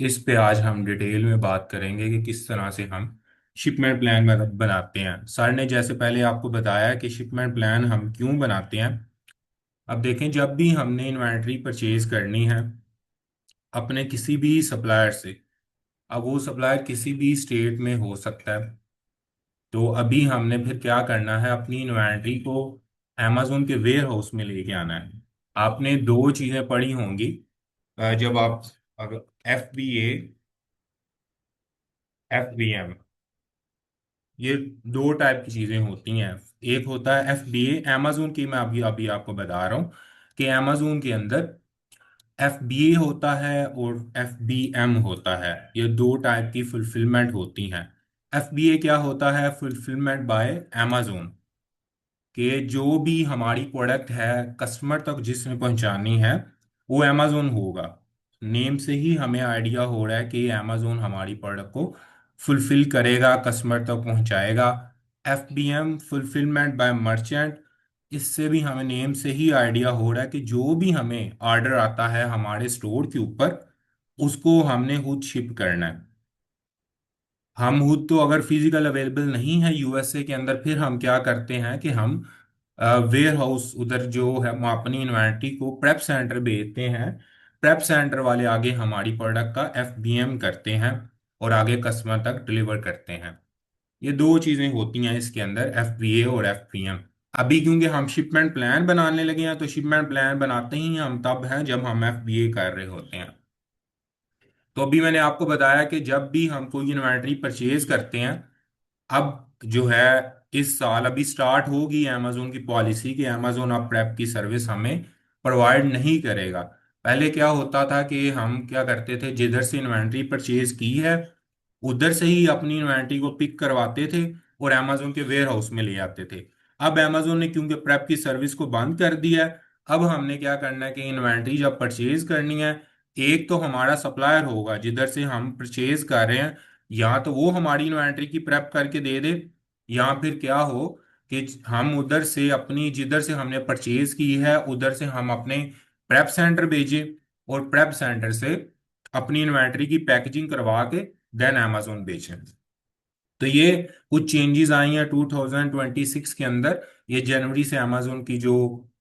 इस पे आज हम डिटेल में बात करेंगे कि किस तरह से हम शिपमेंट प्लान बनाते हैं। सर ने जैसे पहले आपको बताया कि शिपमेंट प्लान हम क्यों बनाते हैं। अब देखें, जब भी हमने इन्वेंट्री परचेज करनी है अपने किसी भी सप्लायर से, अब वो सप्लायर किसी भी स्टेट में हो सकता है, तो अभी हमने फिर क्या करना है, अपनी इन्वेंट्री को अमेजोन के वेयर हाउस में लेके आना है। आपने दो चीज़ें पढ़ी होंगी जब आप एफ बी एम, ये दो टाइप की चीजें होती हैं। एक होता है FBA, amazon की मैं अभी अभी आपको बता रहा हूँ कि amazon के अंदर FBA होता है और FBM होता है। ये दो टाइप की फुलफिलमेंट होती हैं। FBA क्या होता है? फुलफिलमेंट बाय amazon, कि जो भी हमारी प्रोडक्ट है कस्टमर तक जिसने पहुंचानी है वो अमेजोन होगा। नेम से ही हमें आइडिया हो रहा है कि अमेजोन हमारी प्रोडक्ट को फुलफिल करेगा, कस्टमर तक पहुंचाएगा। FBM फुलफिलमेंट बाय मर्चेंट, इससे भी हमें नेम से ही आइडिया हो रहा है कि जो भी हमें ऑर्डर आता है हमारे स्टोर के ऊपर उसको हमने खुद शिप करना है। हम खुद तो अगर फिजिकल अवेलेबल नहीं है USA के अंदर, फिर हम क्या करते हैं कि हम वेयर हाउस उधर जो है हम अपनी इन्वेंट्री को प्रेप सेंटर भेजते हैं। प्रेप सेंटर वाले आगे हमारी प्रोडक्ट का FBM करते हैं और आगे कस्टमर तक डिलीवर करते हैं। ये दो चीजें होती हैं इसके अंदर, FBA और FBM। अभी क्योंकि हम शिपमेंट प्लान बनाने लगे हैं, तो शिपमेंट प्लान बनाते ही हम तब हैं जब हम FBA कर रहे होते हैं। तो अभी मैंने आपको बताया कि जब भी हम कोई इन्वेंट्री परचेज करते हैं, अब जो है इस साल अभी स्टार्ट होगी अमेजोन की पॉलिसी कि अमेजोन अब प्रेप की सर्विस हमें प्रोवाइड नहीं करेगा। पहले क्या होता था कि हम क्या करते थे, जिधर से इन्वेंट्री परचेज की है उधर से ही अपनी इन्वेंट्री को पिक करवाते थे और अमेजोन के वेयर हाउस में ले आते थे। अब अमेजोन ने क्योंकि प्रेप की सर्विस को बंद कर दिया है, अब हमने क्या करना है कि इन्वेंट्री जब परचेज करनी है, एक तो हमारा सप्लायर होगा जिधर से हम परचेज कर रहे हैं, या तो वो हमारी इन्वेंट्री की प्रेप करके दे दे, या फिर क्या हो कि हम उधर से अपनी जिधर से हमने परचेज की है उधर से हम अपने प्रेप सेंटर भेजें और प्रेप सेंटर से अपनी इन्वेंट्री की पैकेजिंग करवा के देन अमेजोन बेचें। तो ये कुछ चेंजेस आई हैं 2026 के अंदर। ये जनवरी से अमेजोन की जो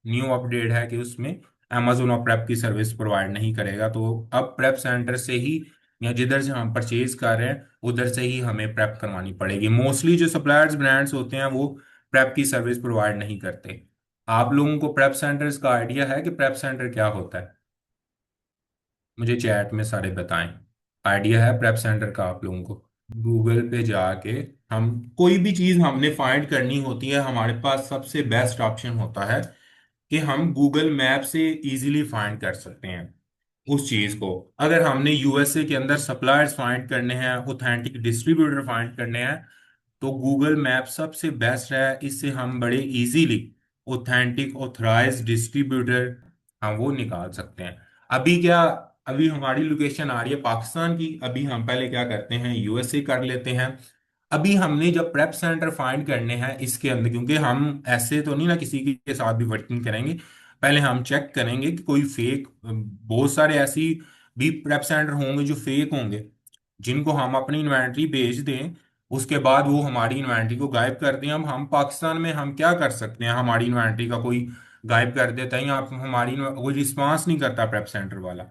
न्यू अपडेट है कि उसमें अमेजोन और प्रेप की सर्विस प्रोवाइड नहीं करेगा। तो अब प्रेप सेंटर से ही या जिधर से हम परचेज कर रहे हैं उधर से ही हमें प्रेप करवानी पड़ेगी। मोस्टली जो सप्लायर्स ब्रांड्स होते हैं वो प्रेप की सर्विस प्रोवाइड नहीं करते। आप लोगों को प्रेप सेंटर्स का आइडिया है कि प्रेप सेंटर क्या होता है? मुझे चैट में सारे बताएं। आइडिया है प्रेप सेंटर का आप लोगों को? गूगल पे जाके हम कोई भी चीज हमने फाइंड करनी होती है, हमारे पास सबसे बेस्ट ऑप्शन होता है कि हम गूगल मैप से इजीली फाइंड कर सकते हैं उस चीज को। अगर हमने USA के अंदर सप्लायर्स फाइंड करने हैं, ऑथेंटिक डिस्ट्रीब्यूटर फाइंड करने हैं, तो गूगल मैप सबसे बेस्ट है। इससे हम बड़े इजीली ऑथेंटिक ऑथराइज्ड डिस्ट्रीब्यूटर हम वो निकाल सकते हैं। अभी क्या, अभी हमारी लोकेशन आ रही है पाकिस्तान की, अभी हम पहले क्या करते हैं USA कर लेते हैं। अभी हमने जब प्रेप सेंटर फाइंड करने हैं इसके अंदर, क्योंकि हम ऐसे तो नहीं ना किसी के साथ भी वर्किंग करेंगे, पहले हम चेक करेंगे कि कोई फेक, बहुत सारे ऐसी भी प्रेप सेंटर होंगे जो फेक होंगे, जिनको हम अपनी इन्वेंट्री बेच दें उसके बाद वो हमारी इन्वेंट्री को गायब कर दें। हम पाकिस्तान में हम क्या कर सकते हैं, हमारी इन्वेंट्री का कोई गायब कर देता है या हमारी कोई रिस्पांस नहीं करता प्रेप सेंटर वाला।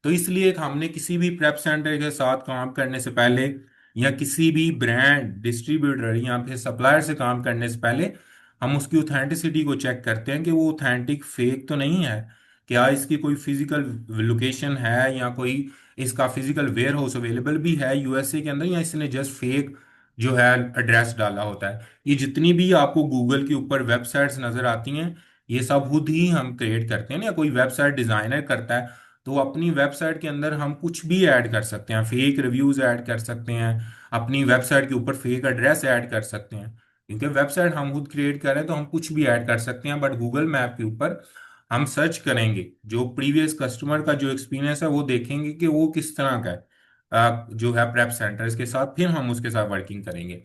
तो इसलिए हमने किसी भी प्रेप सेंटर के साथ काम करने से पहले या किसी भी ब्रांड डिस्ट्रीब्यूटर या फिर सप्लायर से काम करने से पहले हम उसकी ऑथेंटिसिटी को चेक करते हैं कि वो ऑथेंटिक फेक तो नहीं है। क्या इसकी कोई फिजिकल लोकेशन है या कोई इसका फिजिकल वेयर हाउस अवेलेबल भी है USA के अंदर, या इसने जस्ट फेक जो है एड्रेस डाला होता है। ये जितनी भी आपको गूगल के ऊपर वेबसाइट्स नजर आती हैं ये सब खुद ही हम क्रिएट करते हैं, या कोई वेबसाइट डिजाइनर करता है। तो अपनी वेबसाइट के अंदर हम कुछ भी ऐड कर सकते हैं, फेक रिव्यूज ऐड कर सकते हैं, अपनी वेबसाइट के ऊपर फेक एड्रेस ऐड कर सकते हैं। क्योंकि वेबसाइट हम खुद क्रिएट कर रहे हैं तो हम कुछ भी ऐड कर सकते हैं। बट गूगल मैप के ऊपर हम सर्च करेंगे, जो प्रीवियस कस्टमर का जो एक्सपीरियंस है वो देखेंगे कि वो किस तरह का है जो है प्रेप सेंटर्स के साथ, फिर हम उसके साथ वर्किंग करेंगे।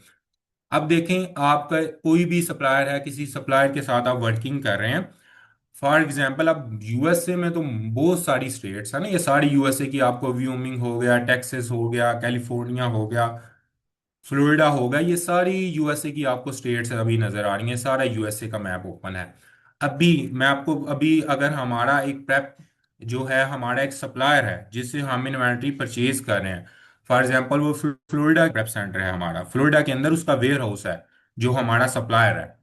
अब देखें, आपका कोई भी सप्लायर है, किसी सप्लायर के साथ आप वर्किंग कर रहे हैं, फॉर एग्जाम्पल अब यूएसए में तो बहुत सारी स्टेट्स है ना, ये सारी यूएसए की आपको, व्योमिंग हो गया, टेक्सास हो गया, कैलिफोर्निया हो गया, फ्लोरिडा होगा, ये सारी यूएसए की आपको स्टेट्स अभी नजर आ रही हैं, सारा यूएसए का मैप ओपन है। अभी मैं आपको, अभी अगर हमारा एक प्रेप जो है, हमारा एक सप्लायर है जिससे हम इन्वेंट्री परचेज कर रहे हैं, फॉर एग्जांपल वो फ्लोरिडा प्रेप सेंटर है हमारा, फ्लोरिडा के अंदर उसका वेयर हाउस है जो हमारा सप्लायर है।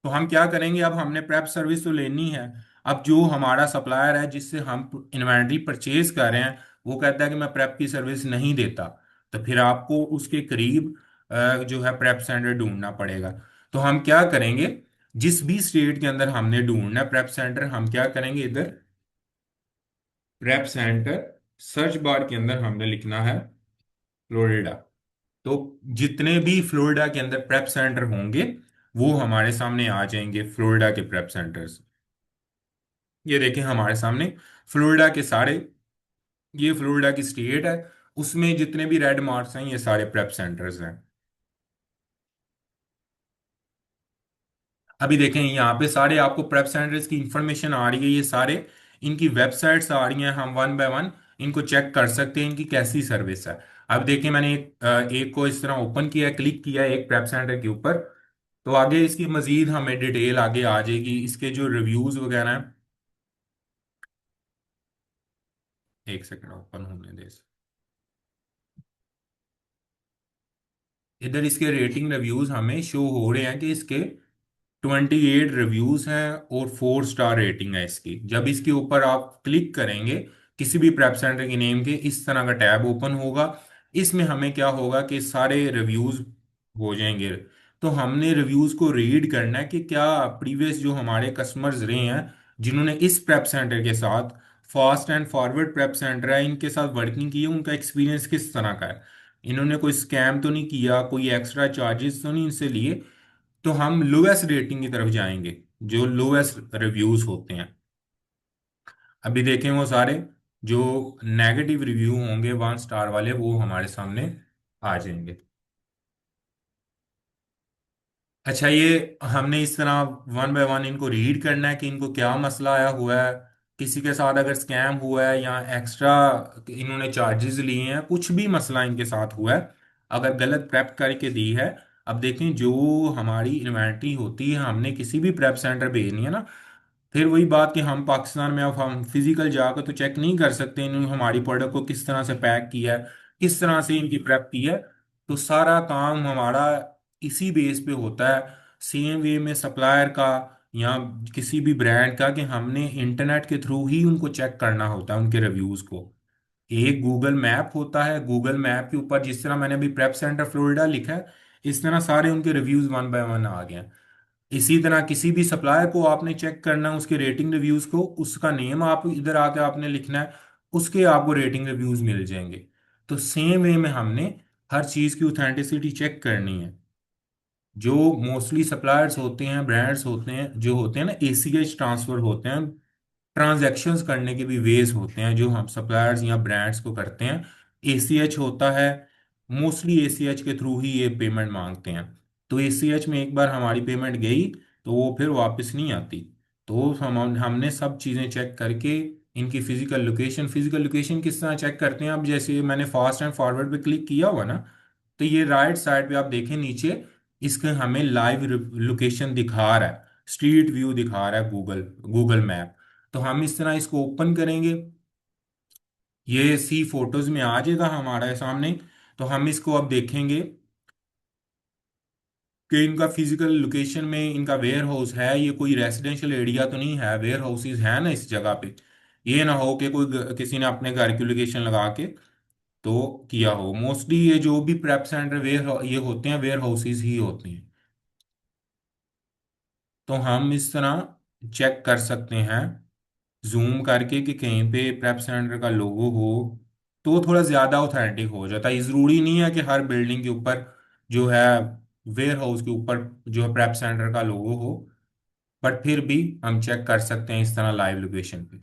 तो हम क्या करेंगे, अब हमने प्रेप सर्विस तो लेनी है। अब जो हमारा सप्लायर है जिससे हम इन्वेंट्री परचेज कर रहे हैं, वो कहता है कि मैं प्रेप की सर्विस नहीं देता, तो फिर आपको उसके करीब जो है प्रेप सेंटर ढूंढना पड़ेगा। तो हम क्या करेंगे, जिस भी स्टेट के अंदर हमने ढूंढना है प्रेप सेंटर, हम क्या करेंगे, इधर प्रेप सेंटर सर्च बार के अंदर हमने लिखना है फ्लोरिडा। तो जितने भी फ्लोरिडा के अंदर प्रेप सेंटर होंगे वो हमारे सामने आ जाएंगे, फ्लोरिडा के प्रेप सेंटर्स। ये देखें हमारे सामने फ्लोरिडा के सारे, ये फ्लोरिडा की स्टेट है, उसमें जितने भी रेड मार्क्स हैं ये सारे प्रेप सेंटर्स हैं। अभी देखें यहाँ पे सारे आपको प्रेप सेंटर्स की इंफॉर्मेशन आ रही है, ये सारे इनकी वेबसाइट्स आ रही हैं, हम वन बाय वन इनको चेक कर सकते हैं इनकी कैसी सर्विस है। अब देखिए मैंने एक को इस तरह ओपन किया, क्लिक किया एक प्रेप सेंटर के ऊपर, तो आगे इसकी मजीद हमें डिटेल आगे आ जाएगी, इसके जो रिव्यूज वगैरह हैं। एक सेकंड ओपन होने दे। इधर इसके रेटिंग रिव्यूज हमें शो हो रहे हैं कि इसके 28 रिव्यूज हैं और 4 स्टार रेटिंग है इसकी। जब इसके ऊपर आप क्लिक करेंगे, किसी भी प्रेप सेंटर की नेम के इस तरह का टैब ओपन होगा, इसमें हमें क्या होगा कि सारे रिव्यूज हो जाएंगे। तो हमने रिव्यूज को रीड करना है कि क्या प्रीवियस जो हमारे कस्टमर्स रहे हैं जिन्होंने इस प्रेप सेंटर के साथ, fast and forward prep centre है, इनके साथ वर्किंग की है, उनका एक्सपीरियंस किस तरह का है, इन्होंने कोई स्कैम तो नहीं किया, कोई एक्स्ट्रा चार्जेस तो नहीं इनसे लिए। तो हम लोएस्ट रेटिंग की तरफ जाएंगे, जो लोएस्ट रिव्यूज होते हैं। अभी देखें वो सारे जो नेगेटिव रिव्यू होंगे 1 स्टार वाले, वो हमारे सामने आ जाएंगे। अच्छा, ये हमने इस तरह वन बाय वन इनको रीड करना है कि इनको क्या मसला आया हुआ है, किसी के साथ अगर स्कैम हुआ है या एक्स्ट्रा इन्होंने चार्जेस लिए हैं, कुछ भी मसला इनके साथ हुआ है, अगर गलत प्रेप करके दी है। अब देखें जो हमारी इन्वेंट्री होती है, हमने किसी भी प्रेप सेंटर भेजनी है ना, फिर वही बात कि हम पाकिस्तान में अब हम फिजिकल जाकर तो चेक नहीं कर सकते इन्होंने हमारी प्रोडक्ट को किस तरह से पैक किया है, किस तरह से इनकी प्रेप की है। तो सारा काम हमारा इसी बेस पे होता है, सेम वे में सप्लायर का या किसी भी ब्रांड का, कि हमने इंटरनेट के थ्रू ही उनको चेक करना होता है उनके रिव्यूज को। एक गूगल मैप होता है, गूगल मैप के ऊपर जिस तरह मैंने अभी प्रेप सेंटर फ्लोरिडा लिखा है, इस तरह सारे उनके रिव्यूज वन बाय वन आ गए हैं। इसी तरह किसी भी सप्लायर को आपने चेक करना है, उसके रेटिंग रिव्यूज को, उसका नेम आप इधर आके आपने लिखना है, उसके आपको रेटिंग रिव्यूज मिल जाएंगे। तो सेम वे में हमने हर चीज की ऑथेंटिसिटी चेक करनी है। जो मोस्टली सप्लायर्स होते हैं, ब्रांड्स होते हैं, जो होते हैं ना, एसीएच ट्रांसफर होते हैं, ट्रांजैक्शंस करने के भी वेज होते हैं जो हम सप्लायर्स या ब्रांड्स को करते हैं। एसीएच होता है, मोस्टली एसीएच के थ्रू ही ये पेमेंट मांगते हैं। तो एसीएच में एक बार हमारी पेमेंट गई तो वो फिर वापस नहीं आती। तो हमने सब चीज़ें चेक करके इनकी फिजिकल लोकेशन किस तरह चेक करते हैं। अब जैसे मैंने फास्ट एंड फॉरवर्ड पे क्लिक किया हुआ ना, तो ये राइट साइड पे आप देखें नीचे, इसके हमें लाइव लोकेशन दिखा रहा है, स्ट्रीट व्यू दिखा रहा है गूगल गूगल मैप। तो हम इस तरह इसको ओपन करेंगे, ये सी फोटोज में आ जाएगा हमारे सामने। तो हम इसको अब देखेंगे कि इनका फिजिकल लोकेशन में इनका वेयर हाउस है, ये कोई रेजिडेंशियल एरिया तो नहीं है, वेयर हाउसेज है ना इस जगह पे। ये ना हो कि कोई किसी ने अपने घर की लोकेशन लगा के तो किया हो। मोस्टली ये जो भी प्रेप सेंटर वेयर ये होते हैं, वेयर हाउसेज ही होते हैं। तो हम इस तरह चेक कर सकते हैं जूम करके कि कहीं पे प्रेप सेंटर का लोगो हो, तो थोड़ा ज्यादा ऑथेंटिक हो जाता है। ये जरूरी नहीं है कि हर बिल्डिंग के ऊपर जो है, वेयर हाउस के ऊपर जो है प्रेप सेंटर का लोगो हो, बट फिर भी हम चेक कर सकते हैं इस तरह लाइव लोकेशन पे।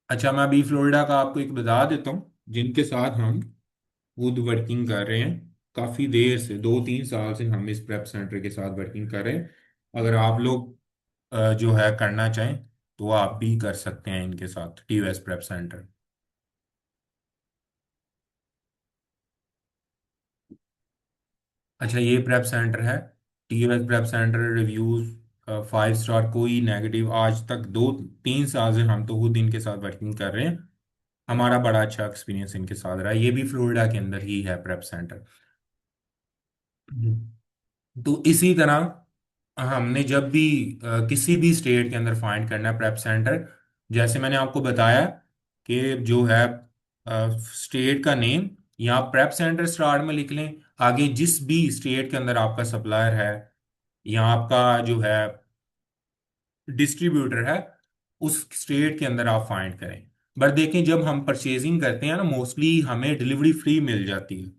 अच्छा, मैं अभी फ्लोरिडा का आपको एक बता देता हूँ जिनके साथ हम खुद वर्किंग कर रहे हैं, काफी देर से 2-3 साल से हम इस प्रेप सेंटर के साथ वर्किंग कर रहे हैं। अगर आप लोग जो है करना चाहें तो आप भी कर सकते हैं इनके साथ, टीवीएस प्रेप सेंटर। अच्छा, ये प्रेप सेंटर है, TVS prep centre reviews 5 star, कोई नेगेटिव आज तक, 2-3 साल से हम तो खुद इनके साथ वर्किंग कर रहे हैं। हमारा बड़ा अच्छा एक्सपीरियंस इनके साथ रहा है। ये भी फ्लोरिडा के अंदर ही है प्रेप सेंटर। तो इसी तरह हमने जब भी किसी भी स्टेट के अंदर फाइंड करना है प्रेप सेंटर, जैसे मैंने आपको बताया कि जो है स्टेट का नेम, या प्रेप सेंटर स्टार्ट में लिख लें। आगे जिस भी स्टेट के अंदर आपका सप्लायर है या आपका जो है डिस्ट्रीब्यूटर है, उस स्टेट के अंदर आप फाइंड करें। बट देखें, जब हम परचेजिंग करते हैं ना, मोस्टली हमें डिलीवरी फ्री मिल जाती है।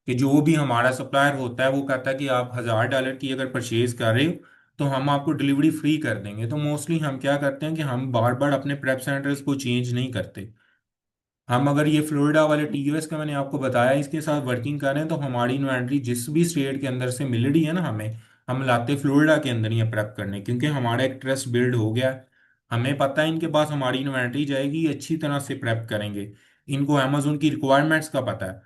कि जो भी हमारा सप्लायर होता है वो कहता है कि आप $1000 की अगर परचेज कर रहे हो तो हम आपको डिलीवरी फ्री कर देंगे। तो मोस्टली हम क्या करते हैं कि हम बार बार अपने प्रेप सेंटर्स को चेंज नहीं करते। हम अगर ये फ्लोरिडा वाले टीयूएस का मैंने आपको बताया, इसके साथ वर्किंग कर रहे हैं, तो हमारी इन्वेंट्री जिस भी स्टेट के अंदर से मिल रही है ना हमें, हम लाते फ्लोरिडा के अंदर ही है प्रेप करने, क्योंकि हमारा एक ट्रस्ट बिल्ड हो गया है। हमें पता है इनके पास हमारी इन्वेंट्री जाएगी, ये अच्छी तरह से प्रेप करेंगे। इनको अमेजोन की रिक्वायरमेंट्स का पता है।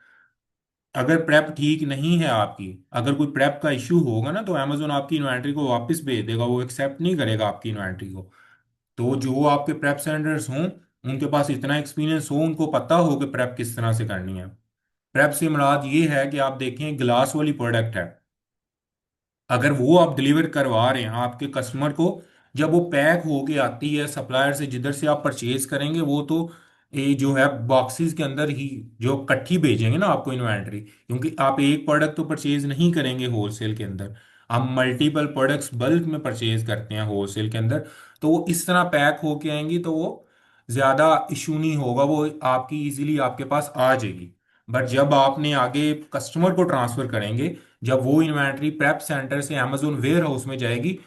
अगर प्रेप ठीक नहीं है आपकी, अगर कोई प्रेप का इश्यू होगा ना, तो अमेजोन आपकी इन्वेंट्री को वापस भेज देगा, वो एक्सेप्ट नहीं करेगा आपकी इन्वेंट्री को। तो जो आपके प्रेप सेंटर्स हों, उनके पास इतना एक्सपीरियंस हो, उनको पता हो कि प्रेप किस तरह से करनी है। प्रेप से मुराद ये है कि आप देखें ग्लास वाली प्रोडक्ट है, अगर वो आप डिलीवर करवा रहे हैं आपके कस्टमर को, जब वो पैक होके आती है सप्लायर से जिधर से आप परचेज करेंगे, वो तो ये जो है बॉक्सेस के अंदर ही जो इकट्ठी भेजेंगे ना आपको इन्वेंट्री, क्योंकि आप एक प्रोडक्ट तो परचेज नहीं करेंगे होलसेल के अंदर, आप मल्टीपल प्रोडक्ट्स बल्क में परचेज करते हैं होलसेल के अंदर। तो वो इस तरह पैक होके आएंगी, तो वो ज़्यादा इशू नहीं होगा, वो आपकी इजीली आपके पास आ जाएगी। बट जब आपने आगे कस्टमर को ट्रांसफर करेंगे, जब वो इन्वेंट्री प्रेप सेंटर से अमेजोन वेयर हाउस में जाएगी,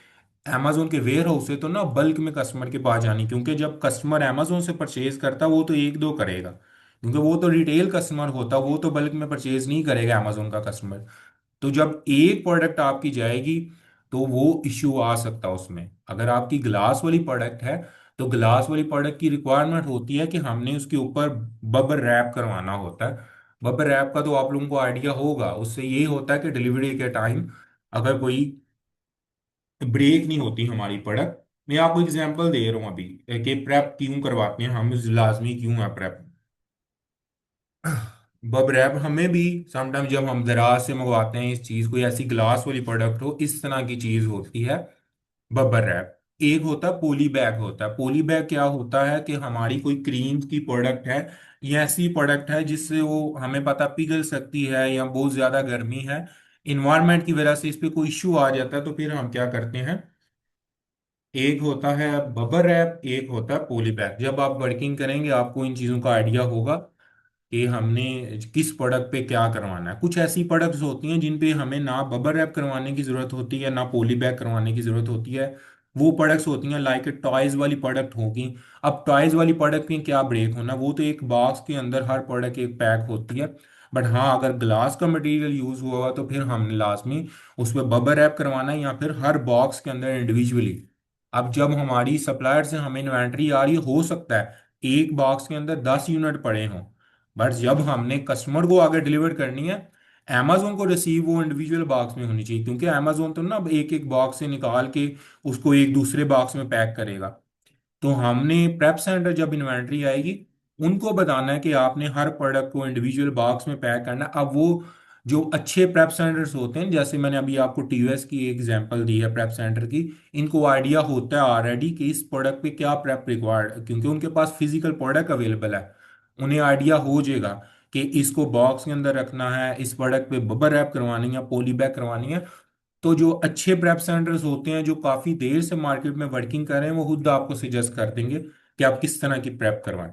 अमेजोन के वेयर हाउस से तो ना बल्क में कस्टमर के पास जानी, क्योंकि जब कस्टमर अमेजोन से परचेज करता वो तो एक दो करेगा, क्योंकि वो तो रिटेल कस्टमर होता, वो तो बल्क में परचेज नहीं करेगा अमेजोन का कस्टमर। तो जब एक प्रोडक्ट आपकी जाएगी तो वो इश्यू आ सकता है उसमें। अगर आपकी ग्लास वाली प्रोडक्ट है, तो ग्लास वाली प्रोडक्ट की रिक्वायरमेंट होती है कि हमने उसके ऊपर बबर रैप करवाना होता है। बबर रैप का तो आप लोगों को आइडिया होगा, उससे ये होता है कि डिलीवरी के टाइम अगर कोई ब्रेक नहीं होती हमारी प्रोडक्ट। मैं आपको एग्जांपल दे रहा हूँ अभी कि प्रेप क्यों करवाते हैं हम, लाजमी क्यों है प्रेप। बब रैप हमें भी समटाइम जब हम दराज से मंगवाते हैं इस चीज, कोई ऐसी ग्लास वाली प्रोडक्ट हो, इस तरह की चीज होती है बबर रैप। एक होता है पोली बैग, होता है पोली बैग, क्या होता है कि हमारी कोई क्रीम की प्रोडक्ट है या ऐसी प्रोडक्ट है जिससे वो हमें पता पिघल सकती है, या बहुत ज्यादा गर्मी है, इन्वायरमेंट की वजह से इस पे कोई इश्यू आ जाता है, तो फिर हम क्या करते हैं, एक होता है बबर रैप, एक होता है पोली बैग। जब आप वर्किंग करेंगे आपको इन चीज़ों का आइडिया होगा कि हमने किस प्रोडक्ट पे क्या करवाना है। कुछ ऐसी प्रोडक्ट्स होती हैं जिन पे हमें ना बबर रैप करवाने की ज़रूरत होती है ना पॉली बैग करवाने की ज़रूरत होती है। वो प्रोडक्ट्स होती हैं लाइक टॉयज़ वाली प्रोडक्ट होगी। अब टॉयज़ वाली प्रोडक्ट में क्या ब्रेक होना, वो तो एक बॉक्स के अंदर हर प्रोडक्ट एक पैक होती है। बट हाँ, अगर ग्लास का मटेरियल यूज़ हुआ हुआ तो फिर हमने लाजमी उस पर बबर रैप करवाना है, या फिर हर बॉक्स के अंदर इंडिविजुअली। अब जब हमारी सप्लायर से हमें इन्वेंट्री आ रही है, हो सकता है एक बॉक्स के अंदर 10 यूनिट पड़े हों, बट जब हमने कस्टमर को आगे डिलीवर करनी है, अमेजोन को रिसीव वो इंडिविजुअल बॉक्स में होनी चाहिए, क्योंकि अमेजोन तो ना अब एक एक बॉक्स से निकाल के उसको एक दूसरे बॉक्स में पैक करेगा। तो हमने प्रेप सेंटर जब इन्वेंट्री आएगी, उनको बताना है कि आपने हर प्रोडक्ट को इंडिविजुअल बॉक्स में पैक करना है। अब वो जो अच्छे प्रेप सेंटर्स होते हैं, जैसे मैंने अभी आपको टीवीएस की एग्जांपल दी है प्रेप सेंटर की, इनको आइडिया होता है ऑलरेडी कि इस प्रोडक्ट पे क्या प्रेप रिक्वायर्ड, क्योंकि उनके पास फिजिकल प्रोडक्ट अवेलेबल है। उन्हें आइडिया हो जाएगा कि इसको बॉक्स के अंदर रखना है, इस प्रोडक्ट पे बबर रैप करवानी है, पॉली बैग करवानी है। तो जो अच्छे प्रेप सेंटर्स होते हैं जो काफी देर से मार्केट में वर्किंग कर रहे हैं, वो खुद आपको सजेस्ट कर देंगे कि आप किस तरह की प्रेप करवाएं।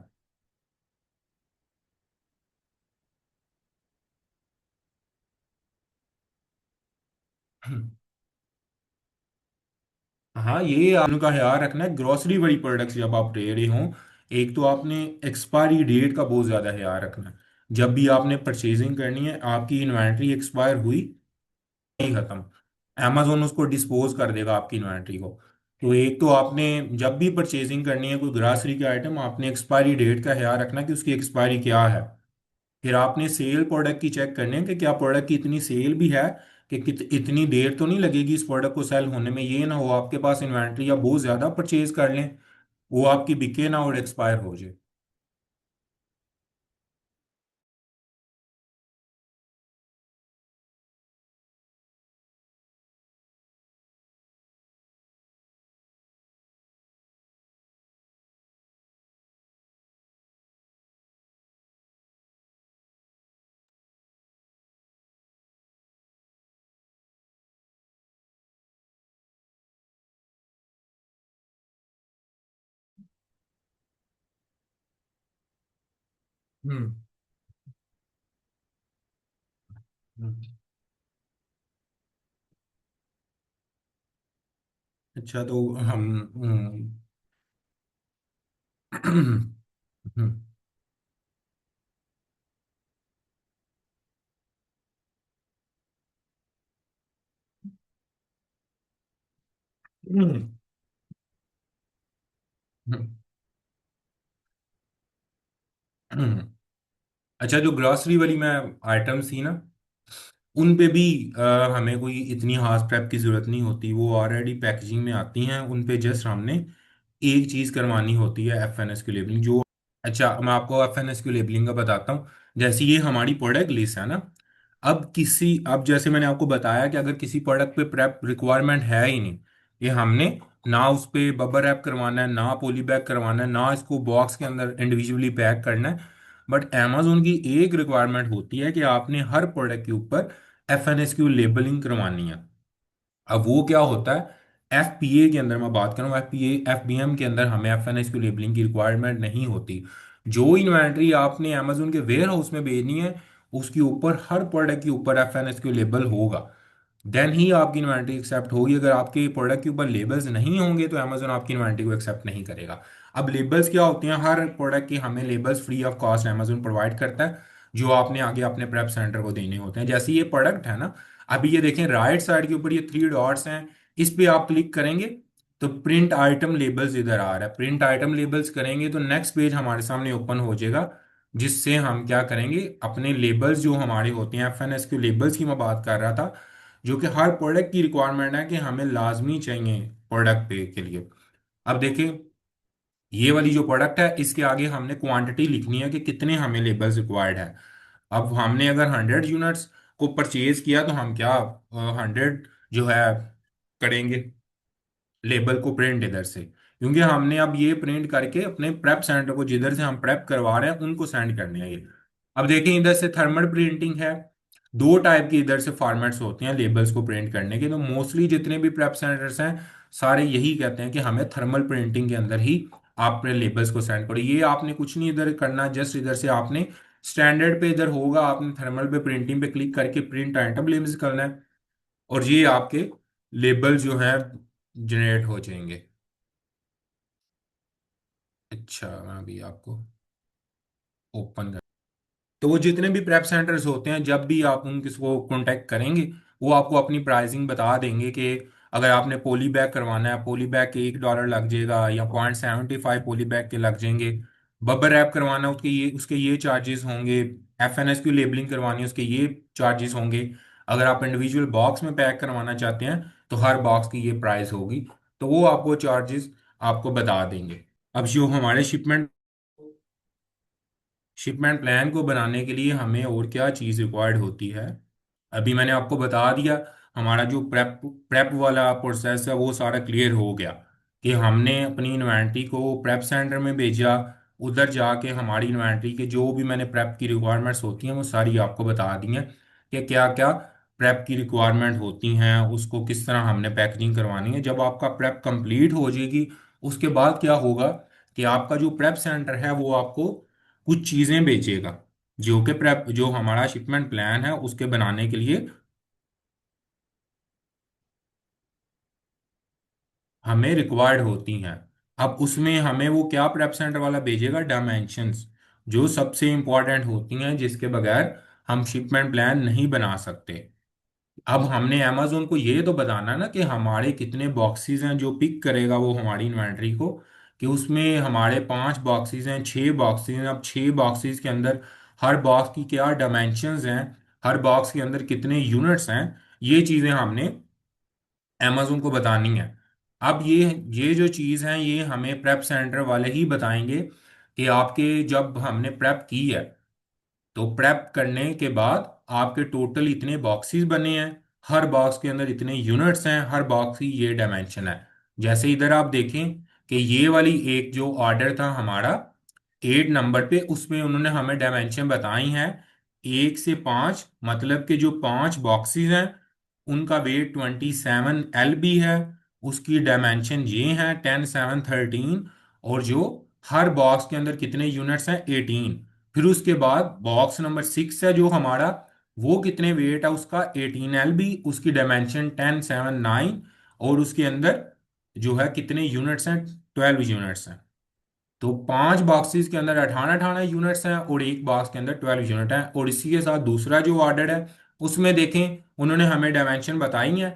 हाँ, ये आपका ख्याल रखना है, ग्रोसरी वाली प्रोडक्ट्स जब आप ले रहे हों, एक तो आपने एक्सपायरी डेट का बहुत ज़्यादा ख्याल रखना है। जब भी आपने परचेजिंग करनी है, आपकी इन्वेंट्री एक्सपायर हुई नहीं, खत्म। amazon उसको डिस्पोज कर देगा आपकी इन्वेंट्री को। तो एक तो आपने जब भी परचेजिंग करनी है कोई ग्रासरी के आइटम, आपने एक्सपायरी डेट का ख्याल रखना कि उसकी एक्सपायरी क्या है। फिर आपने सेल प्रोडक्ट की चेक करनी है कि क्या प्रोडक्ट की इतनी सेल भी है, कि इतनी देर तो नहीं लगेगी इस प्रोडक्ट को सेल होने में, ये ना हो आपके पास इन्वेंट्री या बहुत ज्यादा परचेज कर लें, वो आपकी बिके ना और एक्सपायर हो जाए। हम्म। हम्म। अच्छा तो हम हम्म। हम्म। हम्म। हम्म। अच्छा जो ग्रॉसरी वाली मैं आइटम्स थी ना, उन पे भी हमें कोई इतनी खास प्रेप की जरूरत नहीं होती, वो ऑलरेडी पैकेजिंग में आती हैं। उन पे जस्ट हमने एक चीज करवानी होती है, एफएनएस की लेबलिंग। जो अच्छा मैं आपको एफएनएस की लेबलिंग का बताता हूँ। जैसे ये हमारी प्रोडक्ट लिस्ट है ना, अब जैसे मैंने आपको बताया कि अगर किसी प्रोडक्ट पे प्रेप रिक्वायरमेंट है ही नहीं, ये हमने ना उस पे बबर रैप करवाना है, ना पॉली बैग करवाना है, ना इसको बॉक्स के अंदर इंडिविजुअली पैक करना है। बट अमेजोन की एक रिक्वायरमेंट होती है कि आपने हर प्रोडक्ट के ऊपर एफएनएस की लेबलिंग करवानी है। अब वो क्या होता है, एफपीए के अंदर मैं बात करूं, एफपीए एफबीएम के अंदर हमें एफएनएस की लेबलिंग की रिक्वायरमेंट नहीं होती। जो इन्वेंट्री आपने अमेजोन के वेयर हाउस में भेजनी है, उसके ऊपर हर प्रोडक्ट के ऊपर एफएनएस की लेबल होगा, देन ही आपकी इन्वेंट्री एक्सेप्ट होगी। अगर आपके प्रोडक्ट के ऊपर लेबल्स नहीं होंगे तो अमेजोन आपकी इन्वेंट्री को एक्सेप्ट नहीं करेगा। अब लेबल्स क्या होते हैं, हर प्रोडक्ट के हमें labels free of cost Amazon provide करता है, जो आपने आगे अपने प्रेप सेंटर को देने होते हैं। जैसे ये प्रोडक्ट है ना, अभी ये देखें राइट साइड के ऊपर ये थ्री डॉट्स हैं, इस पे आप क्लिक करेंगे तो प्रिंट आइटम लेबल्स इधर आ रहा है। प्रिंट आइटम लेबल्स करेंगे तो नेक्स्ट पेज हमारे सामने ओपन हो जाएगा, जिससे हम क्या करेंगे, अपने लेबल्स जो हमारे होते हैं, एफएनएस के लेबल्स की मैं बात कर रहा था, जो कि हर प्रोडक्ट की रिक्वायरमेंट है कि हमें लाजमी चाहिए प्रोडक्ट पे के लिए। अब देखिए ये वाली जो प्रोडक्ट है, इसके आगे हमने क्वांटिटी लिखनी है कि कितने हमें लेबल्स रिक्वायर्ड है। अब हमने अगर 100 यूनिट्स को परचेज किया तो हम क्या 100 जो है करेंगे लेबल को प्रिंट इधर से, क्योंकि हमने अब ये प्रिंट करके अपने प्रेप सेंटर को जिधर से हम प्रेप करवा रहे हैं उनको सेंड करने हैं ये। अब देखें इधर से थर्मल प्रिंटिंग है, दो टाइप की इधर से फॉर्मेट्स होते हैं लेबल्स को प्रिंट करने के। तो मोस्टली जितने भी प्रेप सेंटर्स हैं सारे यही कहते हैं कि हमें थर्मल प्रिंटिंग के अंदर ही आप अपने लेबल्स को सेंड करो। ये आपने कुछ नहीं इधर करना, जस्ट इधर से आपने स्टैंडर्ड पे इधर होगा, आपने थर्मल पे प्रिंटिंग पे क्लिक करके प्रिंट आइटम लेबल्स करना है, और ये आपके लेबल जो है जनरेट हो जाएंगे। अच्छा मैं अभी आपको ओपन कर, तो वो जितने भी प्रेप सेंटर्स होते हैं जब भी आप उन किसको कांटेक्ट करेंगे, वो आपको अपनी प्राइसिंग बता देंगे कि अगर आपने पोली बैग करवाना है, पोली बैग के $1 लग जाएगा या 0.75 पोली बैग के लग जाएंगे। बबर रैप करवाना है, उसके ये चार्जेस होंगे। एफएनएस की लेबलिंग करवानी है उसके ये चार्जेस होंगे। अगर आप इंडिविजुअल बॉक्स में पैक करवाना चाहते हैं तो हर बॉक्स की ये प्राइस होगी, तो वो आपको चार्जेस आपको बता देंगे। अब जो हमारे शिपमेंट प्लान को बनाने के लिए हमें और क्या चीज़ रिक्वायर्ड होती है, अभी मैंने आपको बता दिया। हमारा जो प्रेप प्रेप वाला प्रोसेस है वो सारा क्लियर हो गया, कि हमने अपनी इन्वेंट्री को प्रेप सेंटर में भेजा, उधर जाके हमारी इन्वेंट्री के जो भी मैंने प्रेप की रिक्वायरमेंट्स होती हैं वो सारी आपको बता दी हैं, कि क्या क्या प्रेप की रिक्वायरमेंट होती हैं, उसको किस तरह हमने पैकेजिंग करवानी है। जब आपका प्रेप कंप्लीट हो जाएगी उसके बाद क्या होगा, कि आपका जो प्रेप सेंटर है वो आपको कुछ चीजें बेचेगा, जो कि प्रेप जो हमारा शिपमेंट प्लान है उसके बनाने के लिए हमें रिक्वायर्ड होती हैं। अब उसमें हमें वो क्या प्रेप सेंटर वाला भेजेगा, डायमेंशंस, जो सबसे इंपॉर्टेंट होती हैं, जिसके बगैर हम शिपमेंट प्लान नहीं बना सकते। अब हमने अमेजोन को ये तो बताना ना कि हमारे कितने बॉक्सेस हैं, जो पिक करेगा वो हमारी इन्वेंट्री को, कि उसमें हमारे 5 बॉक्सेस हैं, 6 बॉक्सेस हैं। अब 6 बॉक्सेस के अंदर हर बॉक्स की क्या डायमेंशंस हैं, हर बॉक्स के अंदर कितने यूनिट्स हैं, ये चीज़ें हमने अमेजोन को बतानी है। अब ये जो चीज़ है ये हमें प्रेप सेंटर वाले ही बताएंगे कि आपके जब हमने प्रेप की है, तो प्रेप करने के बाद आपके टोटल इतने बॉक्सेस बने हैं, हर बॉक्स के अंदर इतने यूनिट्स हैं, हर बॉक्स की ये डायमेंशन है। जैसे इधर आप देखें कि ये वाली एक जो ऑर्डर था हमारा 8 नंबर पे, उसमें उन्होंने हमें डायमेंशन बताई हैं 1 से 5, मतलब कि जो 5 बॉक्सेस हैं उनका वेट 27 LB है। उसकी डायमेंशन ये हैं 10 7 13। और जो हर बॉक्स के अंदर कितने यूनिट्स हैं 18। फिर उसके बाद बॉक्स नंबर 6 है जो हमारा, वो कितने वेट है उसका 18 LB, उसकी डायमेंशन 10 7 9। और उसके अंदर जो है कितने यूनिट्स हैं 12 यूनिट्स हैं। तो 5 बॉक्सेस के अंदर 18 18 यूनिट्स हैं और एक बॉक्स के अंदर 12 यूनिट हैं। और इसी के साथ दूसरा जो ऑर्डर है उसमें देखें उन्होंने हमें डायमेंशन बताई है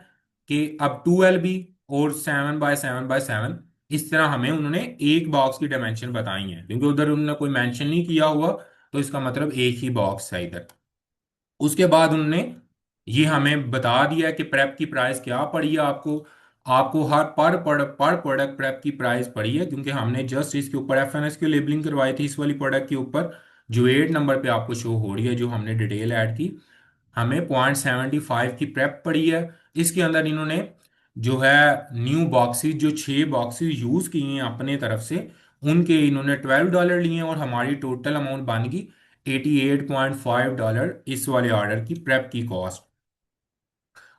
कि अब 2 LB और 7 बाय 7 बाय 7, इस तरह हमें उन्होंने एक बॉक्स की डायमेंशन बताई है, क्योंकि उधर उन्होंने कोई मेंशन नहीं किया हुआ, तो इसका मतलब एक ही बॉक्स है इधर। उसके बाद उन्होंने ये हमें बता दिया कि प्रेप की प्राइस क्या पड़ी है आपको। आपको हर पर प्रोडक्ट प्रेप की प्राइस पड़ी है, क्योंकि हमने जस्ट इसके ऊपर FNS की लेबलिंग करवाई थी इस वाली प्रोडक्ट के ऊपर, जो 8 नंबर पे आपको शो हो रही है, जो हमने डिटेल ऐड की। हमें 0.75 की प्रेप पड़ी है। इसके अंदर इन्होंने जो है न्यू बॉक्सेस, जो 6 बॉक्सेस यूज किए हैं अपने तरफ से, उनके इन्होंने $12 लिए हैं और हमारी टोटल अमाउंट बन गई $88.5 इस वाले ऑर्डर की प्रेप की कॉस्ट।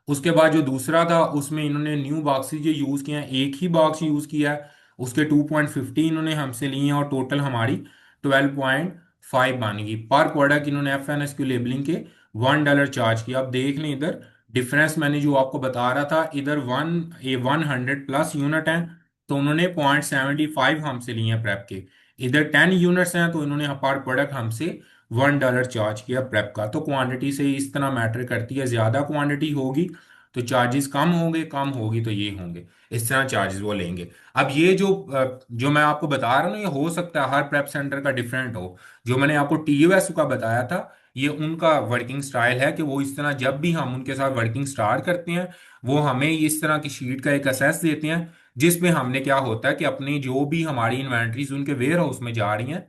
उसके बाद जो दूसरा था उसमें इन्होंने न्यू बॉक्सेस जो यूज़ किए हैं, एक ही बॉक्स यूज़ किया है, उसके 2.50 इन्होंने हमसे लिए हैं और टोटल हमारी 12.5 बनेगी। पर प्रोडक्ट इन्होंने FNS की लेबलिंग के $1 चार्ज किया। अब देख लें इधर डिफरेंस, मैंने जो आपको बता रहा था इधर 100+ यूनिट हैं, तो उन्होंने 0.75 हमसे लिए हैं प्रेप के। इधर 10 यूनिट्स हैं तो इन्होंने पर प्रोडक्ट हमसे $1 चार्ज किया प्रेप का। तो क्वांटिटी से इस तरह मैटर करती है, ज्यादा क्वांटिटी होगी तो चार्जेस कम होंगे, कम होगी तो ये होंगे, इस तरह चार्जेस वो लेंगे। अब ये जो मैं आपको बता रहा हूँ ना, ये हो सकता है हर प्रेप सेंटर का डिफरेंट हो। जो मैंने आपको TUS का बताया था, ये उनका वर्किंग स्टाइल है कि वो इस तरह जब भी हम उनके साथ वर्किंग स्टार्ट करते हैं, वो हमें इस तरह की शीट का एक असेस देते हैं, जिसमें हमने क्या होता है कि अपनी जो भी हमारी इन्वेंट्रीज उनके वेयर हाउस में जा रही हैं,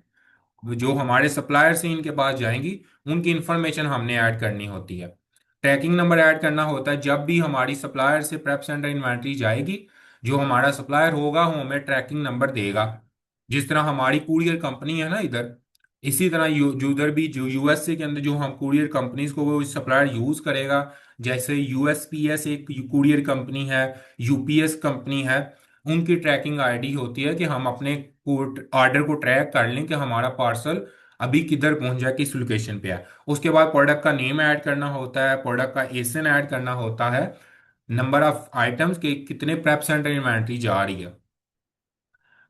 जो हमारे सप्लायर से इनके पास जाएंगी, उनकी इंफॉर्मेशन हमने ऐड करनी होती है। ट्रैकिंग नंबर ऐड करना होता है जब भी हमारी सप्लायर से प्रेप सेंटर इन्वेंट्री जाएगी, जो हमारा सप्लायर होगा वो हमें ट्रैकिंग नंबर देगा। जिस तरह हमारी कुरियर कंपनी है ना इधर, इसी तरह जो उधर भी जो USA के अंदर जो हम कुरियर कंपनीज को वो सप्लायर यूज करेगा। जैसे USPS एक कुरियर कंपनी है, UPS कंपनी है, उनकी ट्रैकिंग ID होती है कि हम अपने ऑर्डर को ट्रैक कर लें कि हमारा पार्सल अभी किधर पहुंचा है, किस लोकेशन पे है। उसके बाद प्रोडक्ट का नेम ऐड करना होता है, प्रोडक्ट का एसन ऐड करना होता है, नंबर ऑफ आइटम्स के कितने प्रेप सेंटर इन्वेंट्री जा रही है।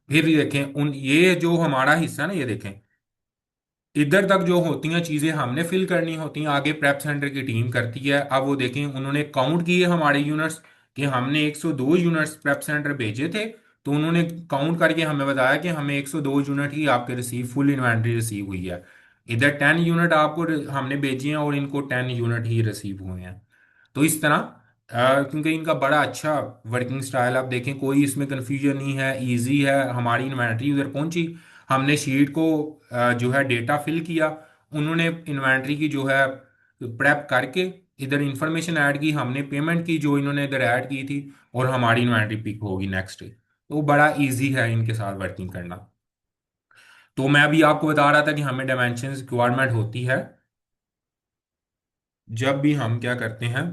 फिर ये देखें उन ये जो हमारा हिस्सा ना, ये देखें इधर तक जो होती हैं चीजें हमने फिल करनी होती हैं, आगे प्रेप सेंटर की टीम करती है। अब वो देखें उन्होंने काउंट किए हमारे यूनिट्स, कि हमने 102 यूनिट्स प्रेप सेंटर भेजे थे, तो उन्होंने काउंट करके हमें बताया कि हमें 102 यूनिट ही आपके रिसीव, फुल इन्वेंट्री रिसीव हुई है। इधर 10 यूनिट आपको हमने भेजी हैं और इनको 10 यूनिट ही रिसीव हुए हैं। तो इस तरह क्योंकि इनका बड़ा अच्छा वर्किंग स्टाइल, आप देखें कोई इसमें कंफ्यूजन नहीं है, इजी है। हमारी इन्वेंट्री उधर पहुंची, हमने शीट को जो है डेटा फिल किया, उन्होंने इन्वेंट्री की जो है प्रेप करके इधर इंफॉर्मेशन ऐड की, हमने पेमेंट की जो इन्होंने इधर ऐड की थी, और हमारी इन्वेंट्री पिक होगी नेक्स्ट डे। तो बड़ा इजी है इनके साथ वर्किंग करना। तो मैं अभी आपको बता रहा था कि हमें डायमेंशंस रिक्वायरमेंट होती है जब भी हम क्या करते हैं,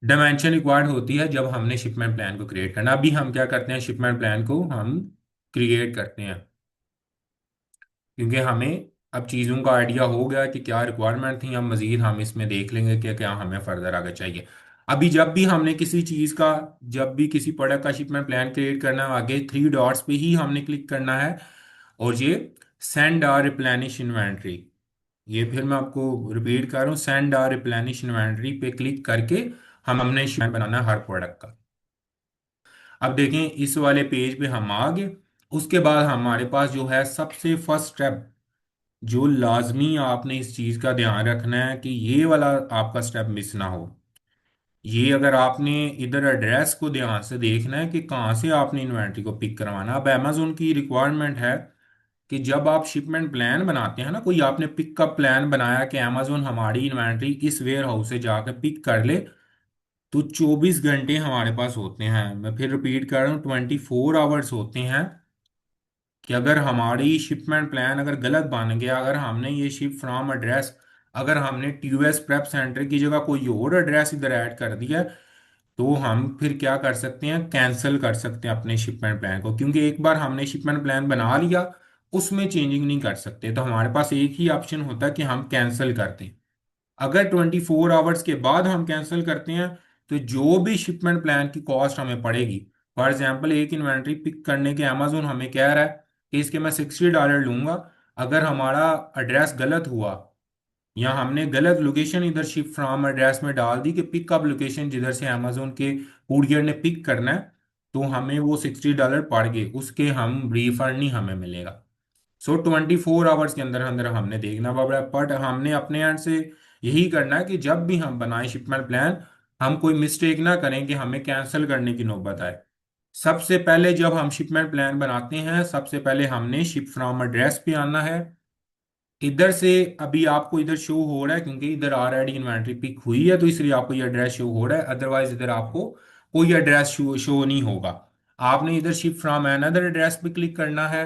डायमेंशन रिक्वायर्ड होती है जब हमने शिपमेंट प्लान को क्रिएट करना। अभी हम क्या करते हैं, शिपमेंट प्लान को हम क्रिएट करते हैं, क्योंकि हमें अब चीज़ों का आइडिया हो गया कि क्या रिक्वायरमेंट थी। हम मजीद हम इसमें देख लेंगे कि क्या हमें फर्दर आगे चाहिए। अभी जब भी हमने किसी चीज़ का, जब भी किसी प्रोडक्ट का शिपमेंट प्लान क्रिएट करना है, आगे 3 डॉट्स पे ही हमने क्लिक करना है, और ये सेंड आर रिप्लेनिश इन्वेंट्री, ये फिर मैं आपको रिपीट कर रहा हूँ, सेंड आर रिप्लेनिश इन्वेंटरी पे क्लिक करके हम हमने शिपमेंट बनाना है हर प्रोडक्ट का। अब देखें इस वाले पेज पे हम आ गए। उसके बाद हमारे पास जो है सबसे फर्स्ट स्टेप, जो लाजमी आपने इस चीज का ध्यान रखना है कि ये वाला आपका स्टेप मिस ना हो। ये अगर आपने इधर एड्रेस को ध्यान से देखना है कि कहाँ से आपने इन्वेंट्री को पिक करवाना। अब अमेजोन की रिक्वायरमेंट है कि जब आप शिपमेंट प्लान बनाते हैं ना, कोई आपने पिकअप प्लान बनाया कि अमेजोन हमारी इन्वेंट्री इस वेयर हाउस से जाकर पिक कर ले, तो 24 घंटे हमारे पास होते हैं। मैं फिर रिपीट कर रहा हूँ, 24 आवर्स होते हैं कि अगर हमारी शिपमेंट प्लान अगर गलत बन गया, अगर हमने ये शिप फ्रॉम एड्रेस, अगर हमने टीयूएस प्रेप सेंटर की जगह कोई और एड्रेस इधर ऐड कर दिया, तो हम फिर क्या कर सकते हैं, कैंसिल कर सकते हैं अपने शिपमेंट प्लान को। क्योंकि एक बार हमने शिपमेंट प्लान बना लिया, उसमें चेंजिंग नहीं कर सकते, तो हमारे पास एक ही ऑप्शन होता है कि हम कैंसिल कर दें। अगर 24 आवर्स के बाद हम कैंसिल करते हैं, तो जो भी शिपमेंट प्लान की कॉस्ट हमें पड़ेगी, फॉर एग्जांपल एक इन्वेंट्री पिक करने के अमेजोन हमें कह रहा है कि इसके मैं $60 लूंगा, अगर हमारा एड्रेस गलत हुआ या हमने गलत लोकेशन इधर शिप फ्रॉम एड्रेस में डाल दी कि पिकअप लोकेशन जिधर से अमेजोन के कुरियर ने पिक करना है, तो हमें वो $60 पड़ गए, उसके हम रिफंड नहीं हमें मिलेगा। सो 24 आवर्स के अंदर अंदर हमने देखना पड़ा, बट हमने अपने एंड से यही करना है कि जब भी हम बनाए शिपमेंट प्लान, हम कोई मिस्टेक ना करें कि हमें कैंसिल करने की नौबत आए। सबसे पहले जब हम शिपमेंट प्लान बनाते हैं, सबसे पहले हमने शिप फ्रॉम एड्रेस पे आना है। इधर से अभी आपको इधर शो हो रहा है क्योंकि इधर ऑलरेडी इन्वेंट्री पिक हुई है, तो इसलिए आपको ये एड्रेस शो हो रहा है, अदरवाइज इधर आपको कोई एड्रेस शो नहीं होगा। आपने इधर शिप फ्रॉम अनदर एड्रेस पे क्लिक करना है,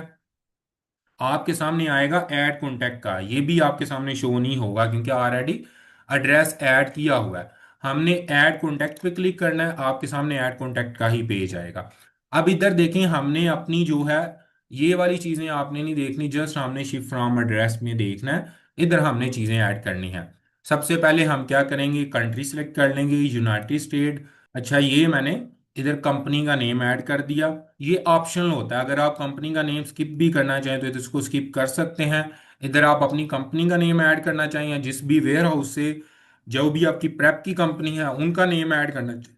आपके सामने आएगा ऐड कॉन्टैक्ट का, ये भी आपके सामने शो नहीं होगा क्योंकि ऑलरेडी एड्रेस ऐड किया हुआ है। हमने ऐड कॉन्टैक्ट पे क्लिक करना है, आपके सामने ऐड कॉन्टैक्ट का ही पेज आएगा। अब इधर देखें, हमने अपनी जो है ये वाली चीजें आपने नहीं देखनी, जस्ट हमने शिफ्ट फ्रॉम एड्रेस में देखना है, इधर हमने चीजें ऐड करनी है। सबसे पहले हम क्या करेंगे, कंट्री सेलेक्ट कर लेंगे, यूनाइटेड स्टेट। अच्छा, ये मैंने इधर कंपनी का नेम ऐड कर दिया। ये ऑप्शनल होता है, अगर आप कंपनी का नेम स्किप भी करना चाहें तो इसको स्किप कर सकते हैं। इधर आप अपनी कंपनी का नेम ऐड करना चाहें या जिस भी वेयर हाउस से जो भी आपकी प्रेप की कंपनी है उनका नेम ऐड करना चाहें,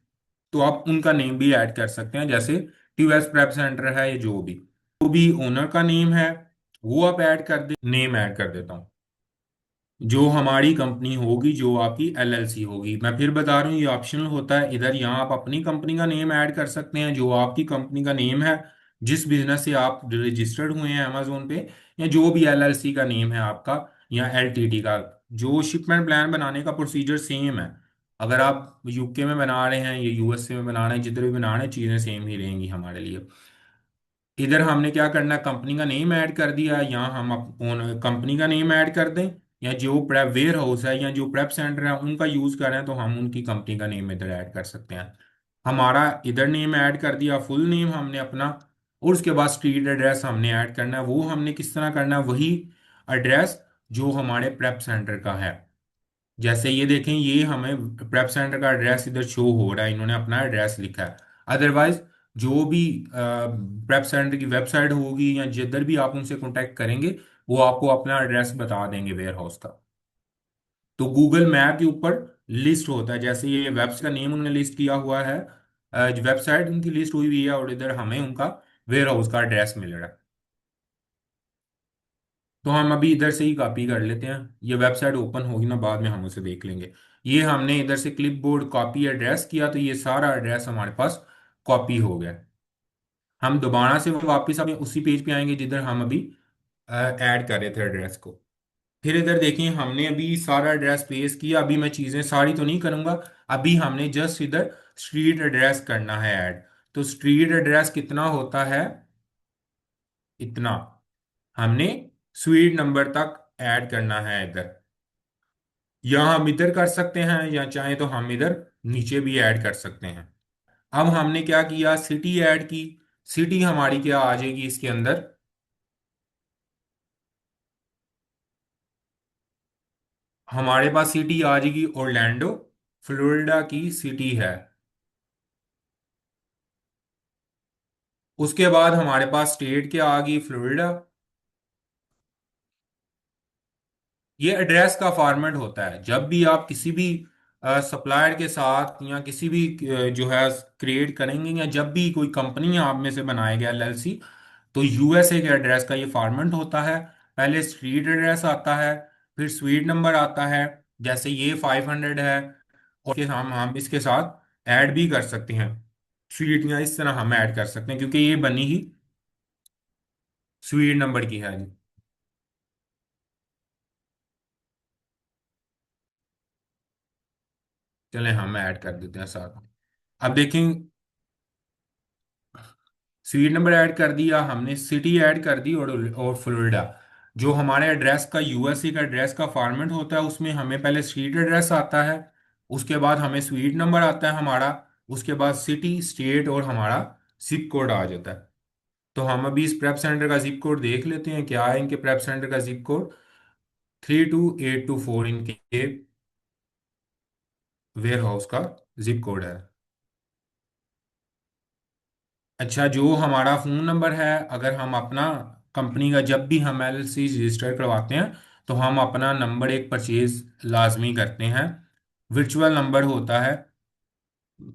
तो आप उनका नेम भी ऐड कर सकते हैं। जैसे टीयूएस प्रेप सेंटर है, या जो भी ओनर का नेम है वो आप ऐड कर दे। नेम ऐड कर देता हूँ जो हमारी कंपनी होगी, जो आपकी एलएलसी होगी। मैं फिर बता रहा हूँ, ये ऑप्शनल होता है। इधर यहाँ आप अपनी कंपनी का नेम ऐड कर सकते हैं, जो आपकी कंपनी का नेम है, जिस बिजनेस से आप रजिस्टर्ड हुए हैं अमेजोन पे, या जो भी एलएलसी का नेम है आपका, या एलटीडी का। जो शिपमेंट प्लान बनाने का प्रोसीजर सेम है, अगर आप यूके में बना रहे हैं या यूएसए में बना रहे हैं, जिधर भी बना रहे हैं, चीज़ें सेम ही रहेंगी हमारे लिए। इधर हमने क्या करना है, कंपनी का नेम ऐड कर दिया, या हम कंपनी का नेम ऐड कर दें, या जो प्रेप वेयर हाउस है या जो प्रेप सेंटर है उनका यूज कर रहे हैं तो हम उनकी कंपनी का नेम इधर ऐड कर सकते हैं। हमारा इधर नेम ऐड कर दिया, फुल नेम हमने अपना, और उसके बाद स्ट्रीट एड्रेस हमने ऐड करना है। वो हमने किस तरह करना है, वही एड्रेस जो हमारे प्रेप सेंटर का है। जैसे ये देखें, ये हमें प्रेप सेंटर का एड्रेस इधर शो हो रहा है, इन्होंने अपना एड्रेस लिखा है। अदरवाइज जो भी प्रेप सेंटर की वेबसाइट होगी या जिधर भी आप उनसे कांटेक्ट करेंगे, वो आपको अपना एड्रेस बता देंगे वेयर हाउस का। तो गूगल मैप के ऊपर लिस्ट होता है, जैसे ये वेब्स का नेम उन्होंने लिस्ट किया हुआ है, वेबसाइट उनकी लिस्ट हुई हुई है, और इधर हमें उनका वेयर हाउस का एड्रेस मिल रहा है। तो हम अभी इधर से ही कॉपी कर लेते हैं, ये वेबसाइट ओपन होगी ना बाद में हम उसे देख लेंगे। ये हमने इधर से क्लिपबोर्ड कॉपी एड्रेस किया, तो ये सारा एड्रेस हमारे पास कॉपी हो गया। हम दोबारा से वापस अपने उसी पेज पे आएंगे जिधर हम अभी ऐड कर रहे थे एड्रेस को। फिर इधर देखिए, हमने अभी सारा एड्रेस पेस्ट किया, अभी मैं चीज़ें सारी तो नहीं करूँगा। अभी हमने जस्ट इधर स्ट्रीट एड्रेस करना है ऐड। तो स्ट्रीट एड्रेस कितना होता है, इतना हमने स्वीट नंबर तक ऐड करना है इधर, या हम इधर कर सकते हैं, या चाहे तो हम इधर नीचे भी ऐड कर सकते हैं। अब हमने क्या किया, सिटी ऐड की। सिटी हमारी क्या आ जाएगी इसके अंदर, हमारे पास सिटी आ जाएगी ओरलैंडो, फ्लोरिडा की सिटी है। उसके बाद हमारे पास स्टेट क्या आ गई, फ्लोरिडा। उसके बाद हमारे पास स्टेट क्या आ गई, फ्लोरिडा। उसके बाद हमारे पास स्टेट क्या आ गई, फ्लोरिडा। उसके बाद हमारे पास स्टेट क्या आ गई, फ्लोरिडा। उसके बाद हमारे पास स्टेट क्या आ गई, फ्लोरिडा। उसके बाद हमारे पास स्टेट क्या आ गई, फ्लोरिडा। उसके बाद हमारे पास स्टेट क्या आ गई, फ्लोरिडा। ये एड्रेस का फॉर्मेट होता है। जब भी आप किसी भी सप्लायर के साथ या किसी भी जो है क्रिएट करेंगे, या जब भी कोई कंपनी आप में से बनाएगा एलएलसी, तो यूएसए के एड्रेस का ये फॉर्मेट होता है। पहले स्ट्रीट एड्रेस आता है, फिर स्वीट नंबर आता है, जैसे ये 500 है, और फिर हम इसके साथ ऐड भी कर सकते हैं स्वीट, या इस तरह हम ऐड कर सकते हैं क्योंकि ये बनी ही स्वीट नंबर की है जी। चलें हम ऐड कर देते हैं साथ में। अब देखें, स्वीट नंबर ऐड कर दिया हमने, सिटी ऐड कर दी, और फ्लोरिडा। जो हमारे एड्रेस का यूएसए का एड्रेस का फॉर्मेट होता है, उसमें हमें पहले स्ट्रीट एड्रेस आता है, उसके बाद हमें स्वीट नंबर आता है हमारा, उसके बाद सिटी, स्टेट और हमारा जिप कोड आ जाता है। तो हम अभी इस प्रेप सेंटर का जिप कोड देख लेते हैं, क्या है इनके प्रेप सेंटर का जिप कोड। 32824 इनके वेयर हाउस का जिप कोड है। अच्छा, जो हमारा फोन नंबर है, अगर हम अपना कंपनी का जब भी हम एलएलसी रजिस्टर करवाते हैं, तो हम अपना नंबर एक परचेज लाजमी करते हैं। वर्चुअल नंबर होता है,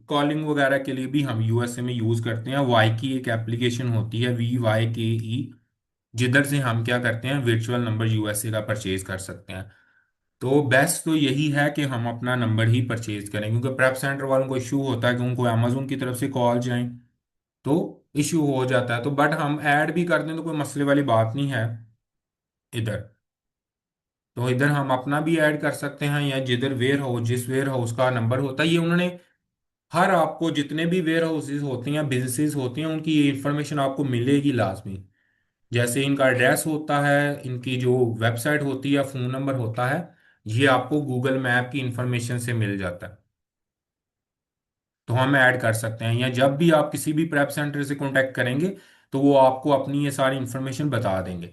कॉलिंग वगैरह के लिए भी हम यूएसए में यूज़ करते हैं। वाई की एक एप्लीकेशन होती है, VYKE, जिधर से हम क्या करते हैं, वर्चुअल नंबर यूएसए का परचेज कर सकते हैं। तो बेस्ट तो यही है कि हम अपना नंबर ही परचेज करें, क्योंकि प्रेप सेंटर वालों को इशू होता है कि उनको अमेजोन की तरफ से कॉल जाए, तो इश्यू हो जाता है। तो बट हम ऐड भी कर दें तो कोई मसले वाली बात नहीं है इधर। तो इधर हम अपना भी ऐड कर सकते हैं, या जिधर वेयर हाउस, जिस वेयर हाउस का नंबर होता है, ये उन्होंने हर, आपको जितने भी वेयर हाउसेज होते हैं, बिजनेसेस होती हैं, उनकी ये इंफॉर्मेशन आपको मिलेगी लाजमी। जैसे इनका एड्रेस होता है, इनकी जो वेबसाइट होती है, फ़ोन नंबर होता है, ये आपको गूगल मैप की इंफॉर्मेशन से मिल जाता है। तो हम ऐड कर सकते हैं, या जब भी आप किसी भी प्रेप सेंटर से कांटेक्ट करेंगे, तो वो आपको अपनी ये सारी इंफॉर्मेशन बता देंगे।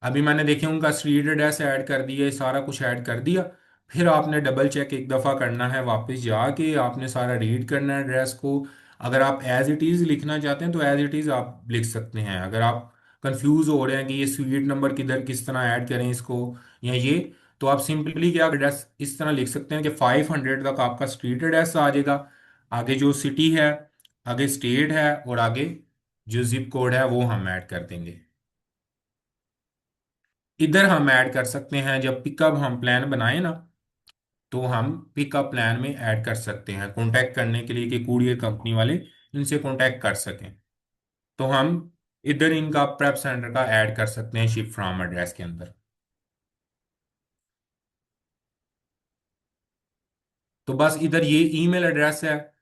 अभी मैंने देखे उनका स्ट्रीट एड्रेस ऐड कर दिया, ये सारा कुछ ऐड कर दिया। फिर आपने डबल चेक एक दफ़ा करना है, वापस जाके आपने सारा रीड करना है एड्रेस को। अगर आप एज इट इज़ लिखना चाहते हैं तो एज इट इज़ आप लिख सकते हैं। अगर आप कंफ्यूज हो रहे हैं कि ये स्वीट नंबर किधर किस तरह ऐड करें इसको, या ये, तो आप सिंपली क्या एड्रेस इस तरह लिख सकते हैं कि 500 तक आपका स्ट्रीट एड्रेस आ जाएगा। आगे जो सिटी है, आगे स्टेट है, और आगे जो जिप कोड है वो हम ऐड कर देंगे। इधर हम ऐड कर सकते हैं, जब पिकअप हम प्लान बनाए ना, तो हम पिकअप प्लान में ऐड कर सकते हैं कांटेक्ट करने के लिए, कि कुरियर कंपनी वाले इनसे कांटेक्ट कर सकें। तो हम इधर इनका प्रेप सेंटर का ऐड कर सकते हैं शिप फ्रॉम एड्रेस के अंदर। तो बस इधर ये ईमेल एड्रेस है,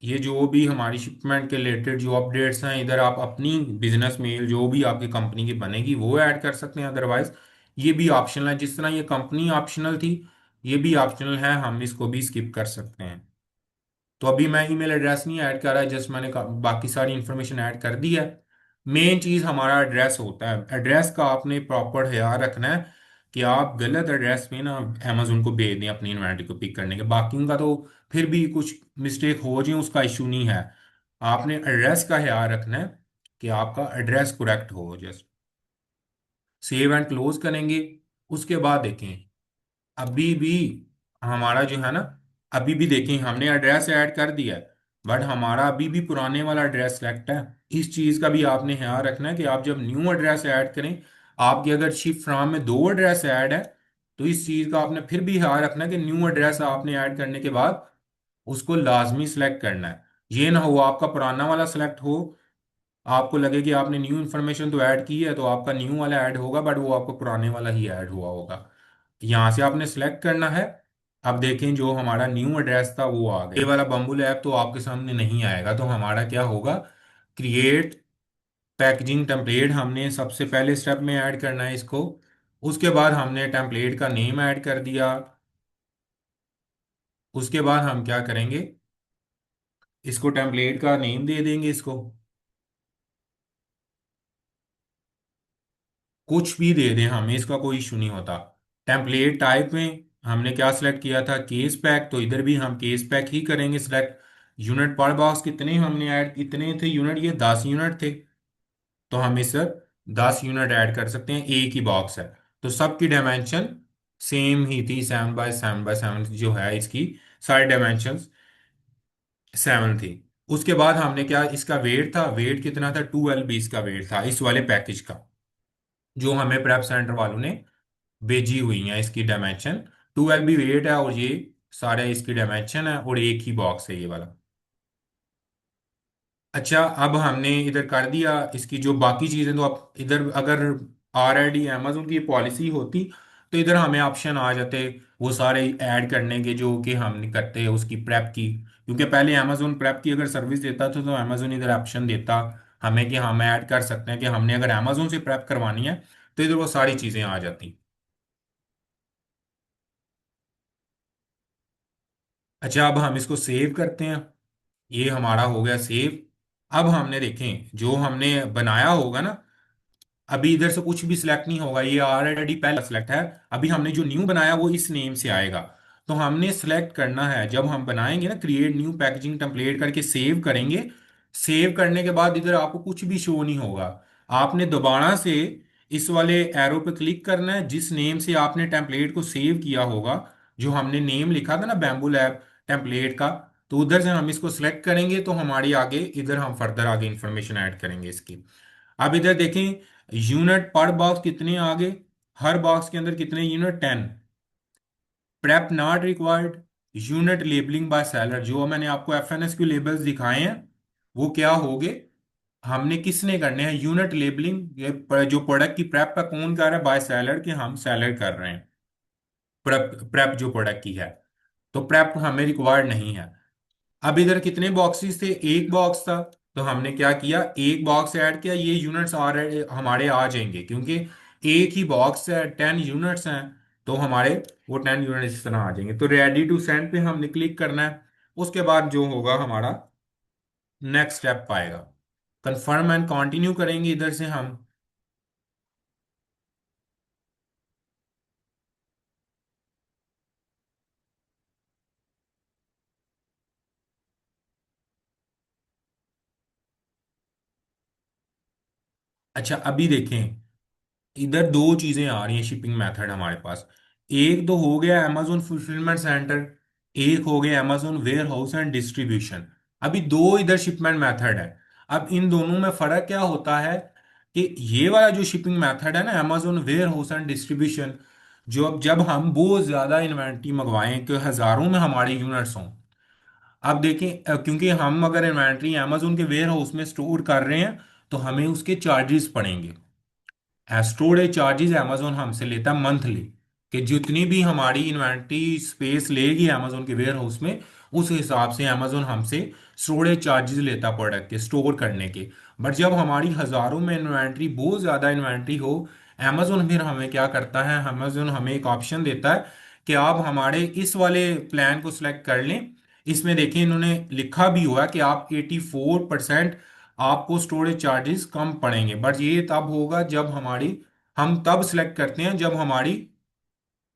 ये जो भी हमारी शिपमेंट के रिलेटेड जो अपडेट्स हैं, इधर आप अपनी बिजनेस मेल जो भी आपकी कंपनी की बनेगी वो ऐड कर सकते हैं। अदरवाइज ये भी ऑप्शनल है, जिस तरह ये कंपनी ऑप्शनल थी, ये भी ऑप्शनल है, हम इसको भी स्किप कर सकते हैं। तो अभी मैं ईमेल एड्रेस नहीं ऐड कर रहा, जस्ट मैंने बाकी सारी इंफॉर्मेशन ऐड कर दी है। मेन चीज़ हमारा एड्रेस होता है। एड्रेस का आपने प्रॉपर ख्याल रखना है कि आप गलत एड्रेस पे ना अमेजोन को भेज दें अपनी इन्वेंटरी को पिक करने के। बाकी का तो फिर भी कुछ मिस्टेक हो जाए उसका इशू नहीं है। आपने एड्रेस का ख्याल रखना है कि आपका एड्रेस करेक्ट हो। जस्ट सेव एंड क्लोज करेंगे, उसके बाद देखें, अभी भी हमारा जो है ना, अभी भी देखें हमने एड्रेस ऐड कर दिया है, बट हमारा अभी भी पुराने वाला एड्रेस सेलेक्ट है। इस चीज़ का भी आपने ध्यान रखना है कि आप जब न्यू एड्रेस ऐड करें, आपके अगर शिफ्ट फ्राम में दो एड्रेस ऐड है, तो इस चीज़ का आपने फिर भी ध्यान रखना है कि न्यू एड्रेस आपने ऐड करने के बाद उसको लाजमी सेलेक्ट करना है। ये ना हो आपका पुराना वाला सेलेक्ट हो, आपको लगे कि आपने न्यू इन्फॉर्मेशन तो ऐड की है, तो आपका न्यू वाला ऐड होगा, बट वो आपको पुराने वाला ही ऐड हुआ होगा। यहाँ से आपने सेलेक्ट करना है। अब देखें, जो हमारा न्यू एड्रेस था वो आ गया। ये वाला बम्बुल ऐप तो आपके सामने नहीं आएगा, तो हमारा क्या होगा, क्रिएट पैकेजिंग टेम्पलेट हमने सबसे पहले स्टेप में ऐड करना है इसको। उसके बाद हमने टेम्पलेट का नेम ऐड कर दिया। उसके बाद हम क्या करेंगे, इसको टेम्पलेट का नेम दे देंगे इसको, कुछ भी दे दें, हमें इसका कोई इशू नहीं होता। टेम्पलेट टाइप में हमने क्या सिलेक्ट किया था, केस पैक, तो इधर भी हम केस पैक ही करेंगे सिलेक्ट। यूनिट पर बॉक्स कितने हमने ऐड, कितने थे यूनिट, ये 10 यूनिट थे, तो हम इस 10 यूनिट ऐड कर सकते हैं, एक ही बॉक्स है। तो सबकी डायमेंशन सेम ही थी, 7 बाय 7 बाय 7 जो है इसकी सारी डायमेंशंस 7 थी। उसके बाद हमने क्या, इसका वेट था, वेट कितना था, 2 LB इसका वेट था इस वाले पैकेज का, जो हमें प्रेप सेंटर वालों ने भेजी हुई है। इसकी डायमेंशन 2 LB वेट है, और ये सारे इसकी डायमेंशन है, और एक ही बॉक्स है ये वाला। अच्छा, अब हमने इधर कर दिया इसकी जो बाकी चीजें, तो अब इधर अगर ऑलरेडी अमेजोन की पॉलिसी होती तो इधर हमें ऑप्शन आ जाते वो सारे ऐड करने के, जो कि हम करते हैं उसकी प्रेप की। क्योंकि पहले अमेजोन प्रेप की अगर सर्विस देता था, तो अमेजोन इधर ऑप्शन देता हमें कि हम ऐड कर सकते हैं, कि हमने अगर अमेजोन से प्रेप करवानी है तो इधर वो सारी चीजें आ जाती। अच्छा, अब हम इसको सेव करते हैं। ये हमारा हो गया सेव। अब हमने देखें जो हमने बनाया होगा ना, अभी इधर से कुछ भी सिलेक्ट नहीं होगा, ये ऑलरेडी पहले सिलेक्ट है। अभी हमने जो न्यू बनाया वो इस नेम से आएगा। तो हमने सिलेक्ट करना है, जब हम बनाएंगे ना क्रिएट न्यू पैकेजिंग टेम्पलेट करके सेव करेंगे, सेव करने के बाद इधर आपको कुछ भी शो नहीं होगा। आपने दोबारा से इस वाले एरो पे क्लिक करना है, जिस नेम से आपने टेम्पलेट को सेव किया होगा, जो हमने नेम लिखा था ना बैम्बू लैब टेम्पलेट का, तो उधर से हम इसको सिलेक्ट करेंगे, तो हमारी आगे इधर हम फर्दर आगे इंफॉर्मेशन ऐड करेंगे इसकी। अब इधर देखें, यूनिट पर बॉक्स कितने आ गए, हर बॉक्स के अंदर कितने unit, 10। Prep not required, unit labelling by seller, जो मैंने आपको FNSQ लेबल्स दिखाए हैं वो क्या हो गए, हमने किसने करने हैं, यूनिट लेबलिंग, ये जो प्रोडक्ट की प्रेप का कौन कर रहा है, बाय सेलर, के हम सेलर कर रहे हैं। प्रेप प्रेप जो प्रोडक्ट की है, तो प्रेप हमें रिक्वायर्ड नहीं है। अब इधर कितने बॉक्सेस थे, एक बॉक्स था, तो हमने क्या किया, एक बॉक्स ऐड किया, ये यूनिट्स आ रहे हमारे आ जाएंगे, क्योंकि एक ही बॉक्स है, 10 यूनिट्स हैं, तो हमारे वो 10 यूनिट्स इस तरह आ जाएंगे। तो रेडी टू सेंड पे हमने क्लिक करना है। उसके बाद जो होगा हमारा नेक्स्ट स्टेप आएगा, कंफर्म एंड कंटिन्यू करेंगे इधर से हम। अच्छा, अभी देखें, इधर दो चीजें आ रही हैं शिपिंग मेथड हमारे पास। एक तो हो गया अमेजोन फुलफिलमेंट सेंटर, एक हो गया Amazon warehouse and distribution. अभी दो इधर शिपमेंट मेथड है। अब इन दोनों में फर्क क्या होता है, कि ये वाला जो शिपिंग मेथड है ना, Amazon warehouse and distribution, जो अब जब हम बहुत ज्यादा इन्वेंट्री मंगवाएं कि हजारों में हमारे यूनिट्स हों। अब देखें, क्योंकि हम अगर इन्वेंट्री अमेजोन के वेयर हाउस में स्टोर कर रहे हैं, तो हमें उसके चार्जेस पड़ेंगे। स्टोरेज चार्जेस अमेजोन हमसे लेता है मंथली, कि जितनी भी हमारी इन्वेंट्री स्पेस लेगी अमेजोन के वेयर हाउस में, उस हिसाब से अमेजोन हमसे स्टोरेज चार्जेस लेता प्रोडक्ट के स्टोर करने के। बट जब हमारी हजारों में इन्वेंट्री, बहुत ज्यादा इन्वेंट्री हो, अमेजोन फिर हमें क्या करता है, अमेजोन हमें एक ऑप्शन देता है कि आप हमारे इस वाले प्लान को सिलेक्ट कर लें। इसमें देखिए इन्होंने लिखा भी हुआ है कि आप 84% आपको स्टोरेज चार्जेस कम पड़ेंगे, बट ये तब होगा जब हमारी, हम तब सिलेक्ट करते हैं जब हमारी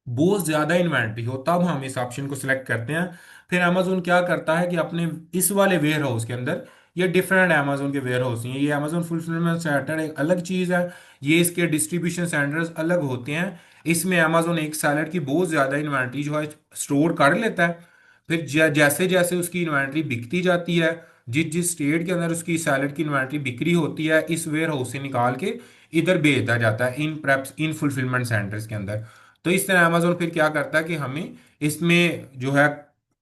बहुत ज्यादा इन्वेंट्री हो, तब हम इस ऑप्शन को सिलेक्ट करते हैं। फिर अमेजोन क्या करता है कि अपने इस वाले वेयर हाउस के अंदर, ये डिफरेंट अमेजोन के वेयर हाउस नहीं है, ये अमेजोन फुलफिलमेंट सेंटर एक अलग चीज है, ये इसके डिस्ट्रीब्यूशन सेंटर्स अलग होते हैं। इसमें अमेजोन एक सेलर की बहुत ज्यादा इन्वेंट्री जो है स्टोर कर लेता है। फिर जैसे जैसे उसकी इन्वेंट्री बिकती जाती है, जिस जिस स्टेट के अंदर उसकी सैलड की इन्वेंट्री बिक्री होती है, इस वेयर हाउस से निकाल के इधर भेजा जाता है इन प्रेप्स इन फुलफिलमेंट सेंटर्स के अंदर। तो इस तरह अमेजोन फिर क्या करता है कि हमें इसमें जो है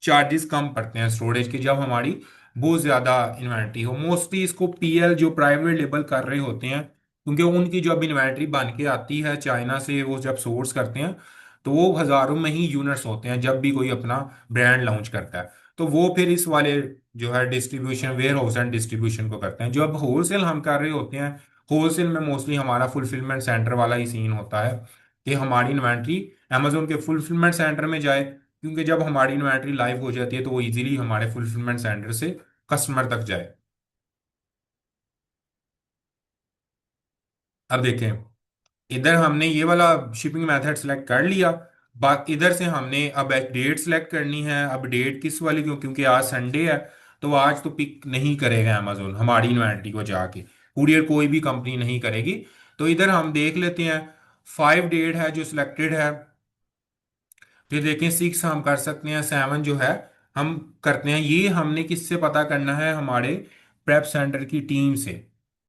चार्जेस कम पड़ते हैं स्टोरेज के, जब हमारी बहुत ज्यादा इन्वेंट्री हो। मोस्टली इसको PL जो प्राइवेट लेबल कर रहे होते हैं, क्योंकि उनकी जो अब इन्वेंट्री बन के आती है चाइना से, वो जब सोर्स करते हैं, तो वो हजारों में ही यूनिट्स होते हैं जब भी कोई अपना ब्रांड लॉन्च करता है। तो वो फिर इस वाले जो है distribution, warehouse and distribution को करते हैं। जो अब होलसेल हम कर रहे होते हैं, होलसेल में मोस्टली हमारा फुलफिलमेंट सेंटर वाला ही सीन होता है, कि हमारी इन्वेंट्री अमेजोन के फुलफिलमेंट सेंटर में जाए, क्योंकि जब हमारी इन्वेंट्री लाइव हो जाती है तो वो इजीली हमारे फुलफिलमेंट सेंटर से कस्टमर तक जाए। अब देखें, इधर हमने ये वाला शिपिंग मेथड सेलेक्ट कर लिया। बाकी इधर से हमने अब एक डेट सेलेक्ट करनी है। अब डेट किस वाली, क्योंकि आज संडे है, तो आज तो पिक नहीं करेगा अमेजोन हमारी इन्वेंट्री को जाके, कुरियर कोई भी कंपनी नहीं करेगी। तो इधर हम देख लेते हैं, 5 डेट है जो सिलेक्टेड है, फिर देखें 6 हम कर सकते हैं, 7 जो है हम करते हैं। ये हमने किससे पता करना है? हमारे प्रेप सेंटर की टीम से,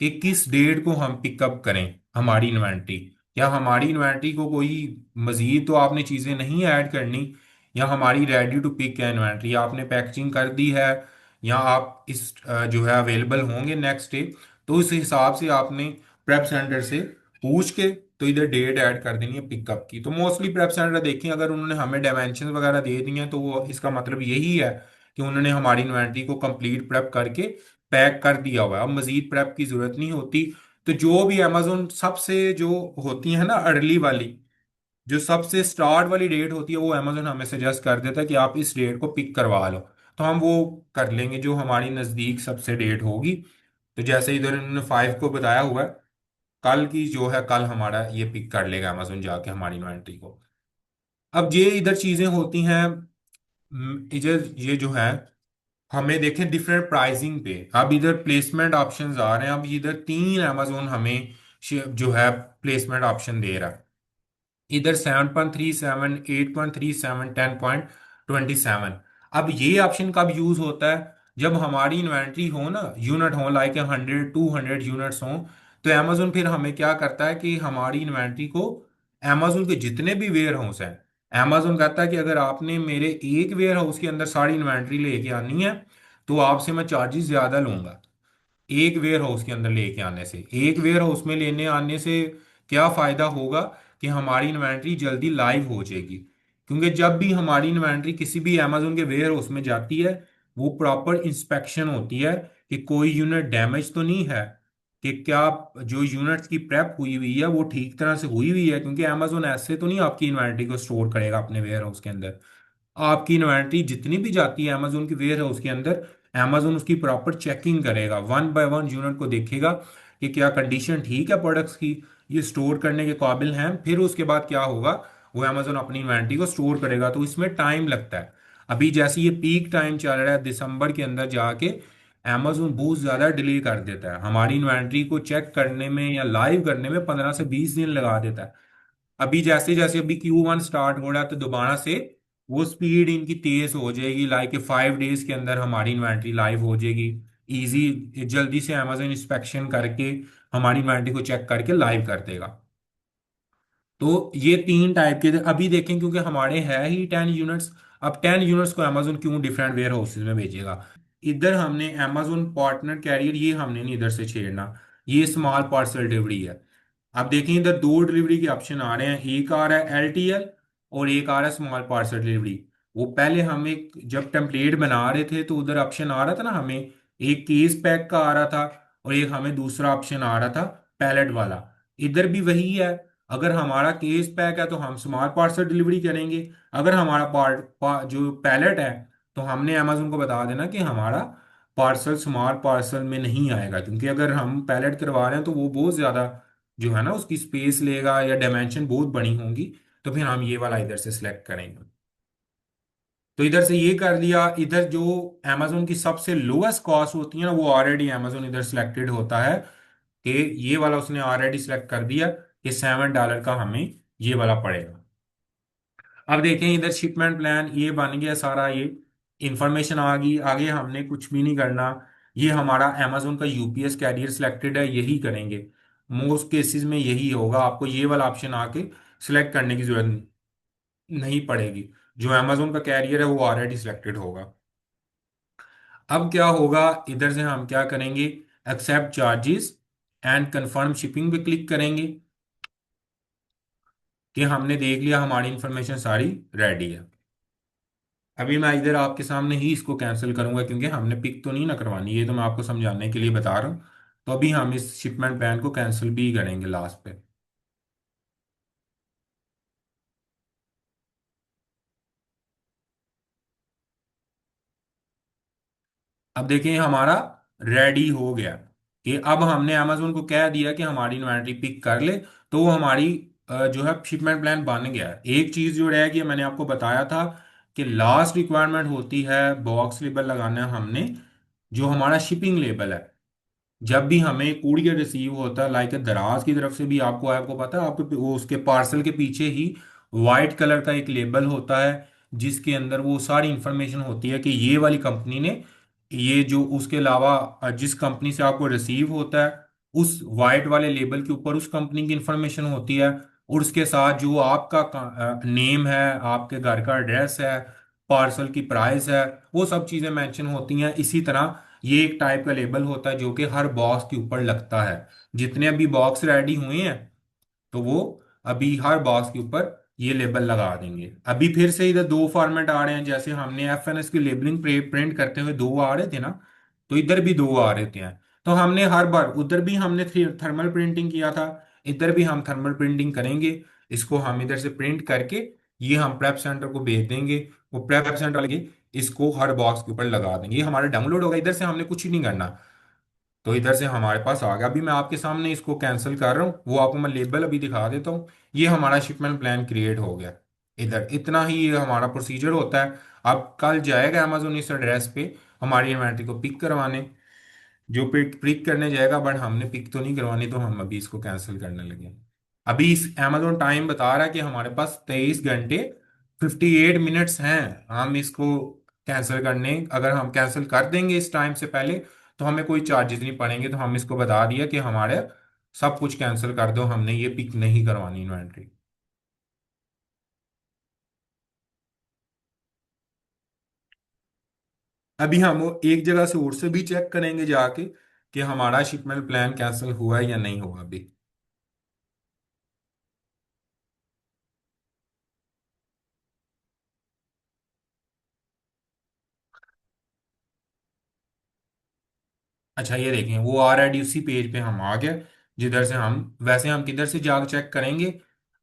कि किस डेट को हम पिकअप करें हमारी इन्वेंट्री। या हमारी इन्वेंट्री को कोई मजीद तो आपने चीज़ें नहीं ऐड करनी, या हमारी रेडी टू पिक है इन्वेंट्री, आपने पैकेजिंग कर दी है, या आप इस जो है अवेलेबल होंगे नेक्स्ट डे, तो उस हिसाब से आपने प्रेप सेंटर से पूछ के तो इधर डेट ऐड कर देनी है पिकअप की। तो मोस्टली प्रेप सेंटर देखें, अगर उन्होंने हमें डायमेंशन वगैरह दे दिए हैं तो वो इसका मतलब यही है कि उन्होंने हमारी इन्वेंट्री को कंप्लीट प्रेप करके पैक कर दिया हुआ है, अब मजीद प्रेप की जरूरत नहीं होती। तो जो भी अमेजोन सबसे जो होती है ना अर्ली वाली, जो सबसे स्टार्ट वाली डेट होती है, वो अमेजोन हमें सजेस्ट कर देता है कि आप इस डेट को पिक करवा लो। तो हम वो कर लेंगे जो हमारी नज़दीक सबसे डेट होगी। तो जैसे इधर इन्होंने 5 को बताया हुआ है, कल की जो है, कल हमारा ये पिक कर लेगा अमेजोन जाके हमारी इन्वेंट्री को। अब ये इधर चीजें होती हैं। इधर ये जो है, हमें देखें डिफरेंट प्राइसिंग पे, अब इधर प्लेसमेंट ऑप्शंस आ रहे हैं। अब इधर 3 अमेजोन हमें जो है प्लेसमेंट ऑप्शन दे रहा है। इधर 7.37, 8.37, 10.27। अब ये ऑप्शन कब यूज होता है? जब हमारी इन्वेंट्री हो ना, यूनिट हो, लाइक 100 200 यूनिट्स हो, तो अमेजोन फिर हमें क्या करता है कि हमारी इन्वेंट्री को, अमेजोन के जितने भी वेयर हाउस हैं, अमेजोन कहता है कि अगर आपने मेरे एक वेयर हाउस के अंदर सारी इन्वेंट्री लेके आनी है तो आपसे मैं चार्जेस ज्यादा लूंगा। एक वेयर हाउस के अंदर लेके आने से, एक वेयर हाउस में लेने आने से क्या फायदा होगा? कि हमारी इन्वेंट्री जल्दी लाइव हो जाएगी। क्योंकि जब भी हमारी इन्वेंट्री किसी भी अमेजोन के वेयर हाउस में जाती है, वो प्रॉपर इंस्पेक्शन होती है कि कोई यूनिट डैमेज तो नहीं है, कि क्या जो यूनिट्स की प्रेप हुई हुई है वो ठीक तरह से हुई हुई है। क्योंकि अमेजोन ऐसे तो नहीं आपकी इन्वेंट्री को स्टोर करेगा अपने वेयर हाउस के अंदर। आपकी इन्वेंट्री जितनी भी जाती है अमेजोन के वेयर हाउस के अंदर, अमेजोन उसकी प्रॉपर चेकिंग करेगा, वन बाय वन यूनिट को देखेगा कि क्या कंडीशन ठीक है प्रोडक्ट्स की, ये स्टोर करने के काबिल हैं। फिर उसके बाद क्या होगा, वो अमेजोन अपनी इन्वेंट्री को स्टोर करेगा। तो इसमें टाइम लगता है। अभी जैसे ये पीक टाइम चल रहा है दिसंबर के अंदर जाके, अमेजोन बहुत ज्यादा डिले कर देता है हमारी इन्वेंट्री को चेक करने में या लाइव करने में, 15 से 20 दिन लगा देता है। अभी जैसे जैसे अभी Q1 स्टार्ट हो रहा है तो दोबारा से वो स्पीड इनकी तेज हो जाएगी, लाइक 5 डेज के अंदर हमारी इन्वेंट्री लाइव हो जाएगी। इजी, जल्दी से अमेजन इंस्पेक्शन करके हमारी इन्वेंट्री को चेक करके लाइव कर देगा। तो ये 3 टाइप के थे। अभी देखें क्योंकि हमारे है ही 10 यूनिट्स, अब 10 यूनिट्स को अमेजोन क्यों डिफरेंट वेयर हाउसेज में भेजेगा? इधर हमने अमेजोन पार्टनर कैरियर, ये हमने नहीं इधर से छेड़ना, ये स्मॉल पार्सल डिलीवरी है। आप देखें इधर 2 डिलीवरी के ऑप्शन आ रहे हैं, एक आ रहा है LTL और एक आ रहा है स्मॉल पार्सल डिलीवरी। वो पहले हम एक जब टेम्पलेट बना रहे थे तो उधर ऑप्शन आ रहा था ना हमें, एक केस पैक का आ रहा था और एक हमें दूसरा ऑप्शन आ रहा था पैलेट वाला। इधर भी वही है। अगर हमारा केस पैक है तो हम स्मॉल पार्सल डिलीवरी करेंगे। अगर हमारा जो पैलेट है, तो हमने अमेजोन को बता देना कि हमारा पार्सल स्मॉल पार्सल में नहीं आएगा। क्योंकि अगर हम पैलेट करवा रहे हैं तो वो बहुत ज़्यादा जो है ना उसकी स्पेस लेगा, या डायमेंशन बहुत बड़ी होंगी। तो फिर हम ये वाला इधर से सिलेक्ट करेंगे। तो इधर से ये कर लिया। इधर जो अमेजोन की सबसे लोएस्ट कॉस्ट होती है ना, वो ऑलरेडी अमेजोन इधर सिलेक्टेड होता है, कि ये वाला उसने ऑलरेडी सिलेक्ट कर दिया कि $7 का हमें ये वाला पड़ेगा। अब देखें इधर शिपमेंट प्लान ये बन गया सारा, ये इंफॉर्मेशन आ गई। आगे हमने कुछ भी नहीं करना। ये हमारा अमेजोन का यूपीएस कैरियर सिलेक्टेड है, यही करेंगे। मोस्ट केसेस में यही होगा, आपको ये वाला ऑप्शन आके सिलेक्ट करने की जरूरत नहीं पड़ेगी। जो अमेजोन का कैरियर है वो ऑलरेडी सिलेक्टेड होगा। अब क्या होगा, इधर से हम क्या करेंगे, accept charges and confirm shipping पे क्लिक करेंगे, कि हमने देख लिया हमारी इंफॉर्मेशन सारी रेडी है। अभी मैं इधर आपके सामने ही इसको कैंसिल करूंगा, क्योंकि हमने पिक तो नहीं ना करवानी, ये तो मैं आपको समझाने के लिए बता रहा हूँ। तो अभी हम इस शिपमेंट प्लान को कैंसिल भी करेंगे लास्ट पे। अब देखिए हमारा रेडी हो गया, कि अब हमने अमेजोन को कह दिया कि हमारी इन्वेंट्री पिक कर ले। तो वो हमारी जो है शिपमेंट प्लान बन गया है। एक चीज जो रह गई, मैंने आपको बताया था कि लास्ट रिक्वायरमेंट होती है बॉक्स लेबल लगाना है हमने, जो हमारा शिपिंग लेबल है। जब भी हमें कूरियर रिसीव होता है, लाइक दराज की तरफ से भी, आपको आपको पता है, आपको वो उसके पार्सल के पीछे ही वाइट कलर का एक लेबल होता है जिसके अंदर वो सारी इंफॉर्मेशन होती है कि ये वाली कंपनी ने ये जो, उसके अलावा जिस कंपनी से आपको रिसीव होता है उस वाइट वाले लेबल के ऊपर उस कंपनी की इंफॉर्मेशन होती है, और उसके साथ जो आपका नेम है, आपके घर का एड्रेस है, पार्सल की प्राइस है, वो सब चीजें मेंशन होती हैं। इसी तरह ये एक टाइप का लेबल होता है जो कि हर बॉक्स के ऊपर लगता है। जितने अभी बॉक्स रेडी हुए हैं तो वो अभी हर बॉक्स के ऊपर ये लेबल लगा देंगे। अभी फिर से इधर दो फॉर्मेट आ रहे हैं, जैसे हमने FNS की लेबलिंग प्रिंट करते हुए दो आ रहे थे ना, तो इधर भी दो आ रहे थे। तो हमने हर बार, उधर भी हमने थर्मल प्रिंटिंग किया था, इधर भी हम थर्मल प्रिंटिंग करेंगे। इसको हम इधर से प्रिंट करके ये हम प्रेप सेंटर को भेज देंगे, वो प्रेप सेंटर वाले इसको हर बॉक्स के ऊपर लगा देंगे। ये हमारा डाउनलोड होगा, इधर से हमने कुछ ही नहीं करना। तो इधर से हमारे पास आ गया। अभी मैं आपके सामने इसको कैंसिल कर रहा हूँ, वो आपको मैं लेबल अभी दिखा देता हूँ। ये हमारा शिपमेंट प्लान क्रिएट हो गया। इधर इतना ही ये हमारा प्रोसीजर होता है। अब कल जाएगा अमेजोन इस एड्रेस पे हमारी इन्वेंट्री को पिक करवाने। जो पिक पिक करने जाएगा, बट हमने पिक तो नहीं करवानी, तो हम अभी इसको कैंसिल करने लगे। अभी इस अमेजोन टाइम बता रहा है कि हमारे पास 23 घंटे 58 मिनट्स हैं हम इसको कैंसिल करने। अगर हम कैंसिल कर देंगे इस टाइम से पहले तो हमें कोई चार्जेस नहीं पड़ेंगे। तो हम इसको बता दिया कि हमारे सब कुछ कैंसिल कर दो, हमने ये पिक नहीं करवानी इन्वेंट्री। अभी हम वो एक जगह से और से भी चेक करेंगे जाके कि हमारा शिपमेंट प्लान कैंसिल हुआ है या नहीं हुआ अभी। अच्छा ये देखें, वो ऑलरेडी उसी पेज पे हम आ गए जिधर से हम, वैसे हम किधर से जाकर चेक करेंगे।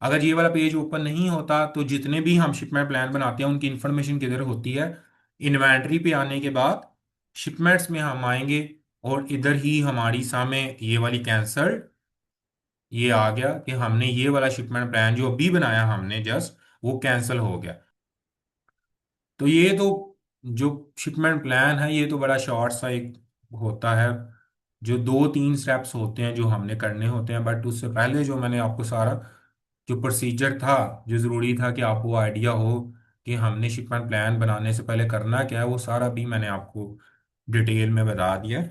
अगर ये वाला पेज ओपन नहीं होता तो जितने भी हम शिपमेंट प्लान बनाते हैं उनकी इंफॉर्मेशन किधर होती है, इन्वेंट्री पे आने के बाद शिपमेंट्स में हम आएंगे, और इधर ही हमारी सामने ये वाली कैंसल्ड, ये आ गया कि हमने ये वाला शिपमेंट प्लान जो अभी बनाया हमने जस्ट, वो कैंसिल हो गया। तो ये तो जो शिपमेंट प्लान है ये तो बड़ा शॉर्ट सा एक होता है, जो 2-3 स्टेप्स होते हैं जो हमने करने होते हैं। बट उससे पहले जो मैंने आपको सारा जो प्रोसीजर था, जो ज़रूरी था कि आपको आइडिया हो कि हमने शिपमेंट प्लान बनाने से पहले करना क्या है, वो सारा भी मैंने आपको डिटेल में बता दिया।